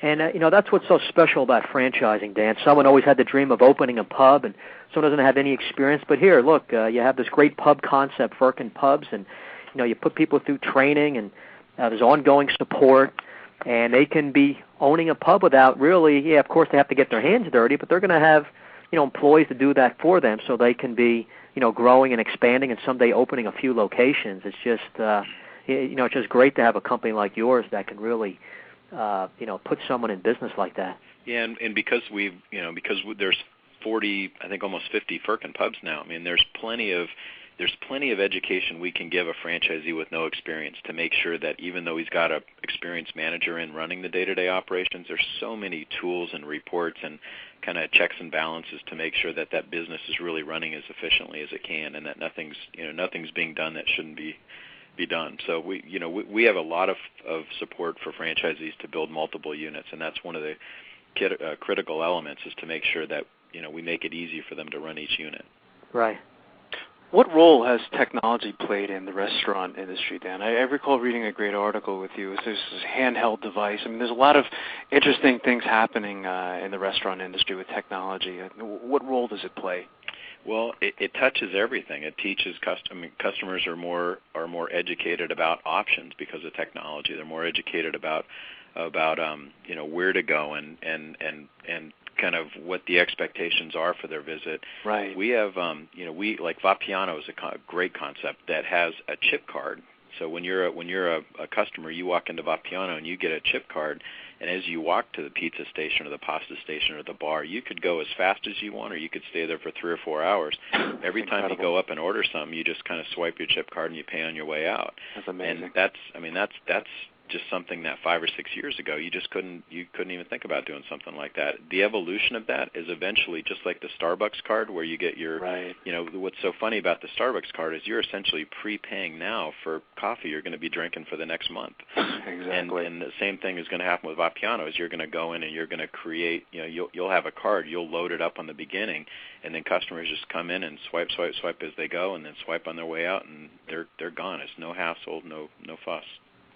And, that's what's so special about franchising, Dan. Someone always had the dream of opening a pub, and someone doesn't have any experience. But here, look, you have this great pub concept, Firkin Pubs, and, you put people through training, and there's ongoing support, and they can be owning a pub without really, of course they have to get their hands dirty, but they're going to have, employees to do that for them so they can be, growing and expanding and someday opening a few locations. It's just, it's just great to have a company like yours that can really, put someone in business like that. Yeah, and because because there's 40, I think almost 50 Firkin pubs now. I mean, there's plenty of education we can give a franchisee with no experience to make sure that even though he's got an experienced manager in running the day-to-day operations, there's so many tools and reports and kind of checks and balances to make sure that business is really running as efficiently as it can, and that nothing's being done that shouldn't be done. So we have a lot of support for franchisees to build multiple units, and that's one of the critical elements, is to make sure that we make it easy for them to run each unit. Right. What role has technology played in the restaurant industry, Dan? I recall reading a great article with you. There's this handheld device. I mean, there's a lot of interesting things happening in the restaurant industry with technology. What role does it play? Well, it touches everything. It teaches customers are more educated about options because of technology. They're more educated about where to go and kind of what the expectations are for their visit. Right. We have like Vapiano is a great concept that has a chip card. So when you're a customer, you walk into Vapiano and you get a chip card, and as you walk to the pizza station or the pasta station or the bar, you could go as fast as you want, or you could stay there for 3 or 4 hours. Every time you go up and order something, you just kind of swipe your chip card and you pay on your way out. That's amazing. And that's just something that 5 or 6 years ago you couldn't even think about doing something like that. The evolution of that is eventually just like the Starbucks card, where you get your what's so funny about the Starbucks card is you're essentially prepaying now for coffee you're going to be drinking for the next month. Exactly. And the same thing is going to happen with Vapiano, is you're going to go in and you're going to create, you'll have a card, you'll load it up on the beginning, and then customers just come in and swipe as they go, and then swipe on their way out, and they're gone. It's no hassle, no fuss.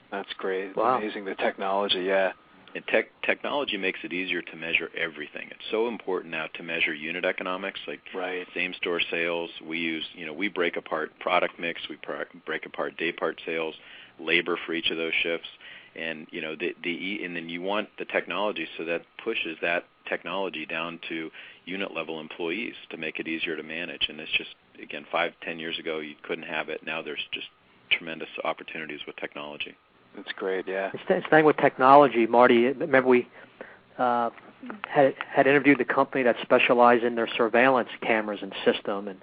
That's great. Wow. Amazing, the technology, yeah. And technology makes it easier to measure everything. It's so important now to measure unit economics, like same-store sales. We use, we break apart product mix, we break apart day-part sales, labor for each of those shifts, and and then you want the technology so that pushes that technology down to unit-level employees to make it easier to manage. And it's just, again, 5-10 years ago you couldn't have it. Now there's just tremendous opportunities with technology. That's great, yeah. Staying with technology, Marty, remember we had interviewed the company that specialized in their surveillance cameras and system, and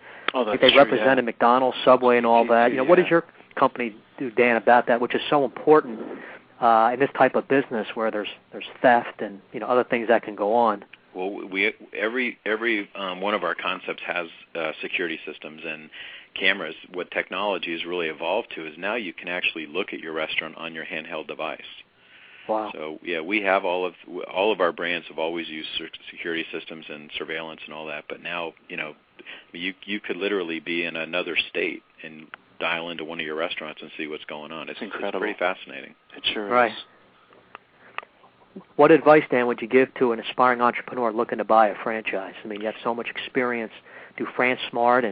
they represented McDonald's, Subway, and all that. What does your company do, Dan, about that, which is so important in this type of business where there's theft and other things that can go on? Well, every one of our concepts has security systems and cameras. What technology has really evolved to is now you can actually look at your restaurant on your handheld device. Wow. So yeah, we have all of our brands have always used security systems and surveillance and all that. But now you could literally be in another state and dial into one of your restaurants and see what's going on. It's incredible. It's pretty fascinating. It sure right. is. What advice, Dan, would you give to an aspiring entrepreneur looking to buy a franchise? I mean, you have so much experience through Fransmart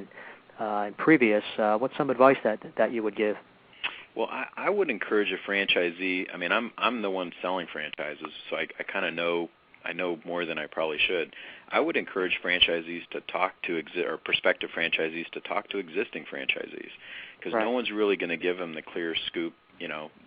and previous. What's some advice that you would give? Well, I would encourage a franchisee. I mean, I'm the one selling franchises, so I kind of know more than I probably should. I would encourage franchisees to talk to or prospective franchisees to talk to existing franchisees, because no one's really going to give them the clear scoop.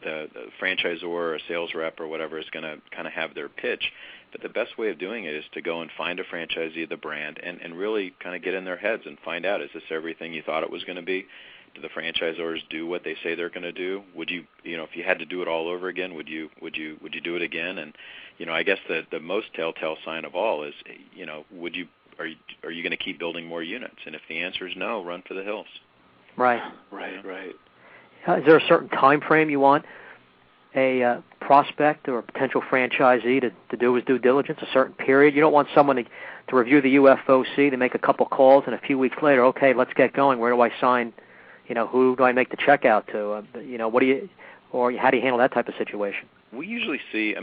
The franchisor or a sales rep or whatever is going to kind of have their pitch. But the best way of doing it is to go and find a franchisee of the brand and really kind of get in their heads and find out, is this everything you thought it was going to be? Do the franchisors do what they say they're going to do? Would you, if you had to do it all over again, would you do it again? And, I guess the most telltale sign of all is, are you going to keep building more units? And if the answer is no, run for the hills. Right. Is there a certain time frame you want a prospect or a potential franchisee to do his due diligence, a certain period? You don't want someone to review the UFOC, to make a couple calls, and a few weeks later, okay, let's get going. Where do I sign? Who do I make the check out to? What do you, or how do you handle that type of situation? We usually see,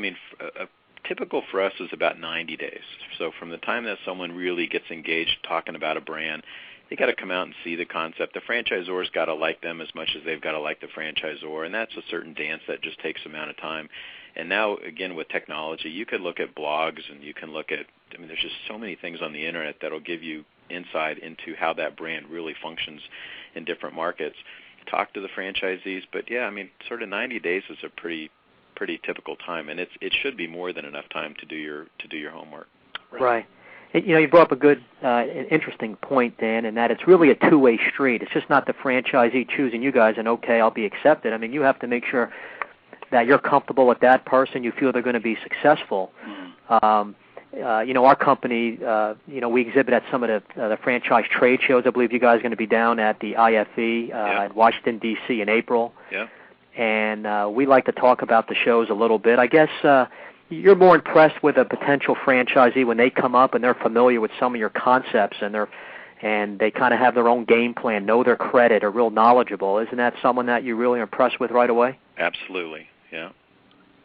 typical for us is about 90 days. So from the time that someone really gets engaged talking about a brand, they got to come out and see the concept. The franchisor's got to like them as much as they've got to like the franchisor, and that's a certain dance that just takes amount of time. And now, again, with technology, you could look at blogs and you can look at, there's just so many things on the Internet that'll give you insight into how that brand really functions in different markets. Talk to the franchisees, but yeah, sort of 90 days is a pretty typical time, and it should be more than enough time to do your homework. Right. You brought up a good, interesting point, Dan, in that it's really a two-way street. It's just not the franchisee choosing you guys and, okay, I'll be accepted. You have to make sure that you're comfortable with that person, you feel they're going to be successful. Our company, we exhibit at some of the franchise trade shows. I believe you guys are going to be down at the IFE in Washington, D.C. in April. Yeah. And we like to talk about the shows a little bit. I guess you're more impressed with a potential franchisee when they come up and they're familiar with some of your concepts and they kind of have their own game plan, know their credit, are real knowledgeable. Isn't that someone that you're really impressed with right away? Absolutely, yeah.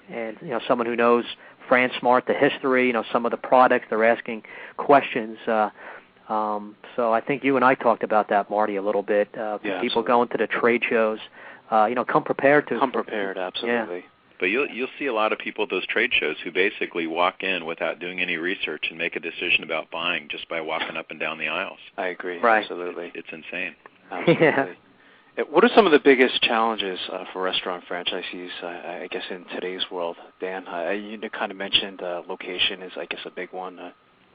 And someone who knows Fransmart, the history, some of the products, they're asking questions. So I think you and I talked about that, Marty, a little bit. People going to the trade shows, come prepared to. Come prepared, absolutely. Yeah. But you'll see a lot of people at those trade shows who basically walk in without doing any research and make a decision about buying just by walking up and down the aisles. I agree, right. Absolutely. It's insane. Absolutely. Yeah. What are some of the biggest challenges for restaurant franchisees, I guess, in today's world, Dan? You kind of mentioned location is, I guess, a big one.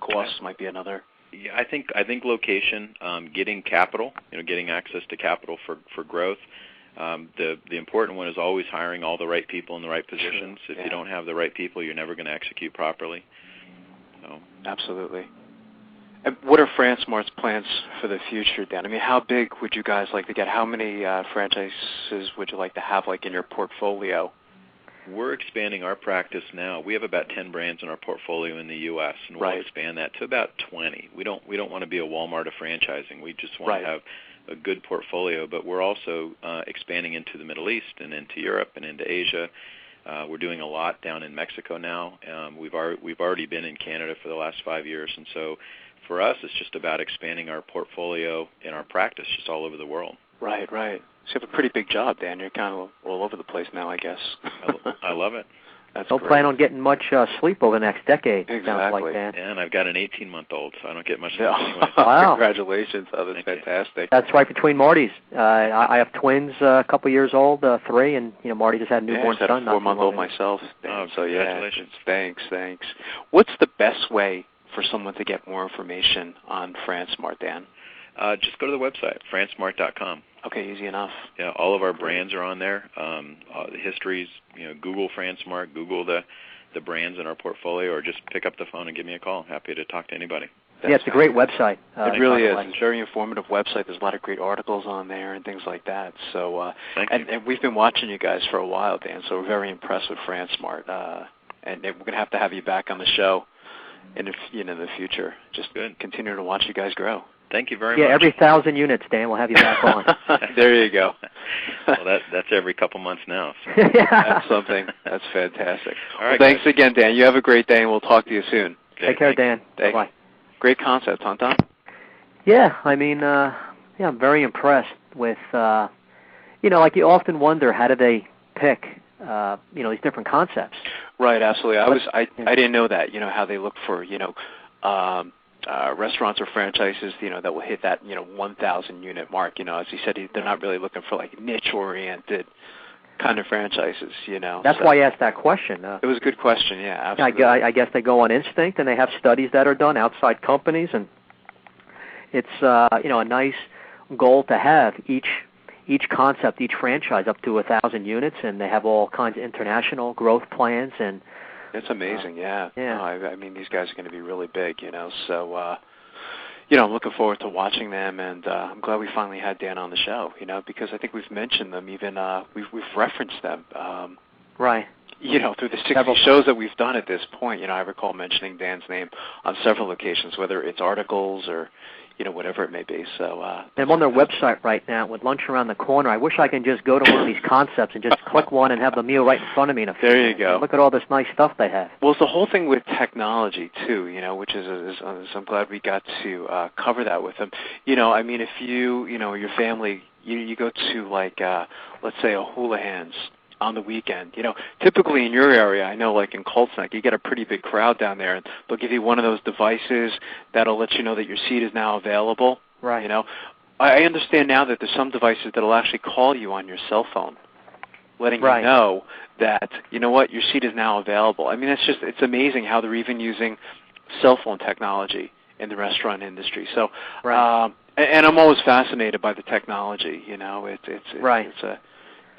Cost might be another. Yeah, I think location, getting capital, getting access to capital for growth. The important one is always hiring all the right people in the right positions. Sure. If you don't have the right people, you're never going to execute properly. So. Absolutely. And what are Fransmart's plans for the future, Dan? How big would you guys like to get? How many franchises would you like to have, in your portfolio? We're expanding our practice now. We have about 10 brands in our portfolio in the U.S., and we'll expand that to about 20. We don't want to be a Walmart of franchising. We just want to have a good portfolio, but we're also expanding into the Middle East and into Europe and into Asia. We're doing a lot down in Mexico now. We've already been in Canada for the last 5 years, and so for us, it's just about expanding our portfolio and our practice just all over the world. Right. So you have a pretty big job, Dan. You're kind of all over the place now, I guess. I love it. Don't plan on getting much sleep over the next decade. Exactly. Sounds like, Dan. Yeah, and I've got an 18-month-old, so I don't get much sleep anyway. Wow. Congratulations. Oh, that's fantastic. That's right between Marty's. I have twins, a couple years old, 3, and Marty just had a newborn son. I had a 4-month-old myself. Oh, so congratulations. Thanks. What's the best way for someone to get more information on Fransmart, Dan? Just go to the website, fransmart.com. Okay, easy enough. Yeah, all of our brands are on there. The histories, Google Fransmart, Google the brands in our portfolio, or just pick up the phone and give me a call. Happy to talk to anybody. It's a great website. It really is. It's a very informative website. There's a lot of great articles on there and things like that. So, and we've been watching you guys for a while, Dan, so we're very impressed with Fransmart. And we're going to have you back on the show in the future. Just continue to watch you guys grow. Thank you very much. Yeah, every 1,000 units, Dan, we'll have you back on. There you go. Well, that's every couple months now. So. That's something. That's fantastic. All right, thanks again, Dan. You have a great day, and we'll talk to you soon. Okay, Take care, Dan. Bye-bye. Great concept, huh, Don? Yeah, I mean, I'm very impressed with, like you often wonder, how do they pick, these different concepts? Right, absolutely. I didn't know that, how they look for, restaurants or franchises, that will hit that, 1,000 unit mark. As you said, they're not really looking for like niche-oriented kind of franchises, That's why I asked that question. It was a good question, yeah, absolutely. I guess they go on instinct, and they have studies that are done outside companies, and it's a nice goal to have each concept, each franchise up to 1,000 units, and they have all kinds of international growth plans and. It's amazing, yeah. Yeah. No, I mean, these guys are going to be really big, So, I'm looking forward to watching them, and I'm glad we finally had Dan on the show, because I think we've mentioned them, even we've referenced them. Right. Through the 60 shows that we've done at this point, I recall mentioning Dan's name on several occasions, whether it's articles or, whatever it may be. So I'm on their website right now with lunch around the corner. I wish I can just go to one of these concepts and just click one and have the meal right in front of me. There you go. Look at all this nice stuff they have. Well, it's the whole thing with technology, too, which is I'm glad we got to cover that with them. I mean, if your family, you go to, like, let's say a Houlihan's on the weekend. Typically in your area, I know like in Colts Neck, you get a pretty big crowd down there, and they'll give you one of those devices that'll let you know that your seat is now available. Right. I understand now that there's some devices that'll actually call you on your cell phone, letting you know that, your seat is now available. I mean, it's amazing how they're even using cell phone technology in the restaurant industry. So, and I'm always fascinated by the technology,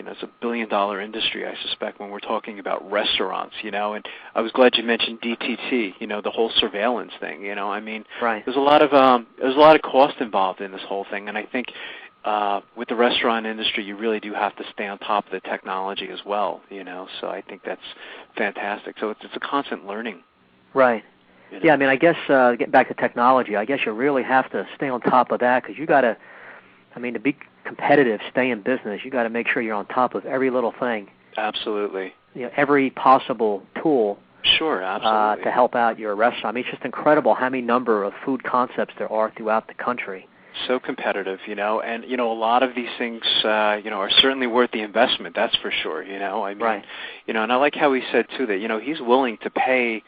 it's a billion-dollar industry, I suspect, when we're talking about restaurants, and I was glad you mentioned DTT, the whole surveillance thing, I mean, there's a lot of cost involved in this whole thing, and I think with the restaurant industry, you really do have to stay on top of the technology as well, so I think that's fantastic. So it's a constant learning. Right. Yeah, I mean, I guess, getting back to technology, I guess you really have to stay on top of that, because you got to, to be competitive, stay in business, you got to make sure you're on top of every little thing. Absolutely. Every possible tool. Sure, absolutely. To help out your restaurant. I mean, it's just incredible how many number of food concepts there are throughout the country. So competitive, and a lot of these things, are certainly worth the investment. That's for sure. I mean, and I like how he said too that he's willing to pay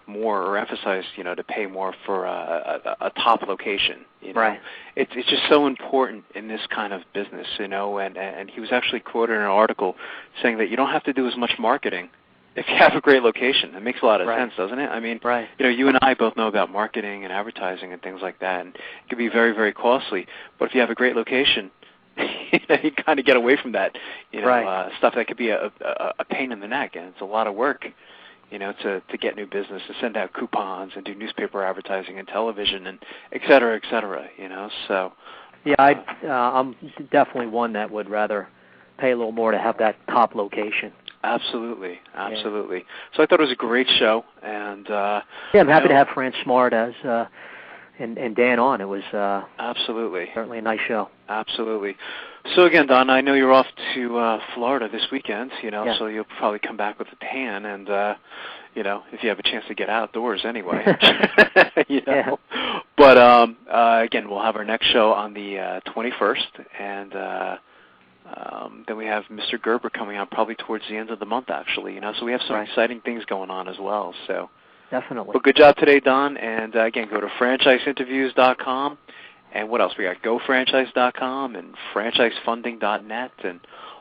more, or emphasize, to pay more for a top location. Right. It's just so important in this kind of business, and he was actually quoted in an article saying that you don't have to do as much marketing if you have a great location. It makes a lot of sense, doesn't it? I mean, you and I both know about marketing and advertising and things like that, and it can be very, very costly. But if you have a great location, you kind of get away from that, stuff that could be a pain in the neck, and it's a lot of work. To get new business, to send out coupons and do newspaper advertising and television and et cetera, so. Yeah, I'm definitely one that would rather pay a little more to have that top location. Absolutely. So I thought it was a great show, and I'm happy to have Fransmart as and Dan on. It was absolutely certainly a nice show. Absolutely. So again, Don, I know you're off to Florida this weekend, so you'll probably come back with a tan, and if you have a chance to get outdoors anyway, But again, we'll have our next show on the 21st, and Then we have Mr. Gerber coming out probably towards the end of the month, actually. So we have some exciting things going on as well. So definitely. Well, good job today, Don. And again, go to franchiseinterviews.com. And what else? We got gofranchise.com and franchisefunding.net and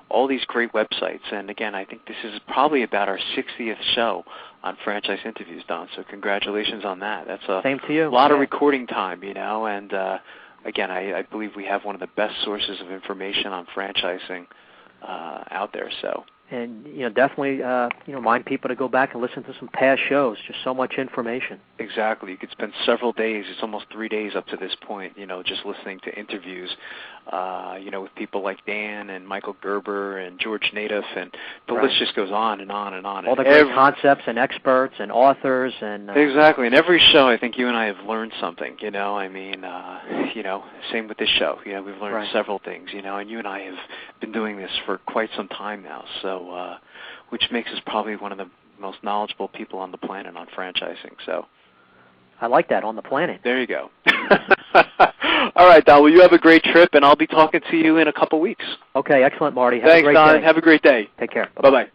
all these great websites. And again, I think this is probably about our 60th show on Franchise Interviews, Don. So congratulations on that. That's a Same to you. lot of recording time, And again, I believe we have one of the best sources of information on franchising out there. So. And definitely remind people to go back and listen to some past shows. Just so much information. Exactly. You could spend several days. It's almost 3 days up to this point. Just listening to interviews. With people like Dan and Michael Gerber and George Nadeff, and the list just goes on and on and on. All the great concepts and experts and authors and exactly. In every show, I think you and I have learned something. Same with this show. We've learned several things. And you and I have been doing this for quite some time now. So, which makes us probably one of the most knowledgeable people on the planet on franchising. So, I like that, on the planet. There you go. All right, Don. Well, you have a great trip, and I'll be talking to you in a couple weeks. Okay, excellent, Marty. Thanks, Don. Have a great day. Take care. Bye-bye.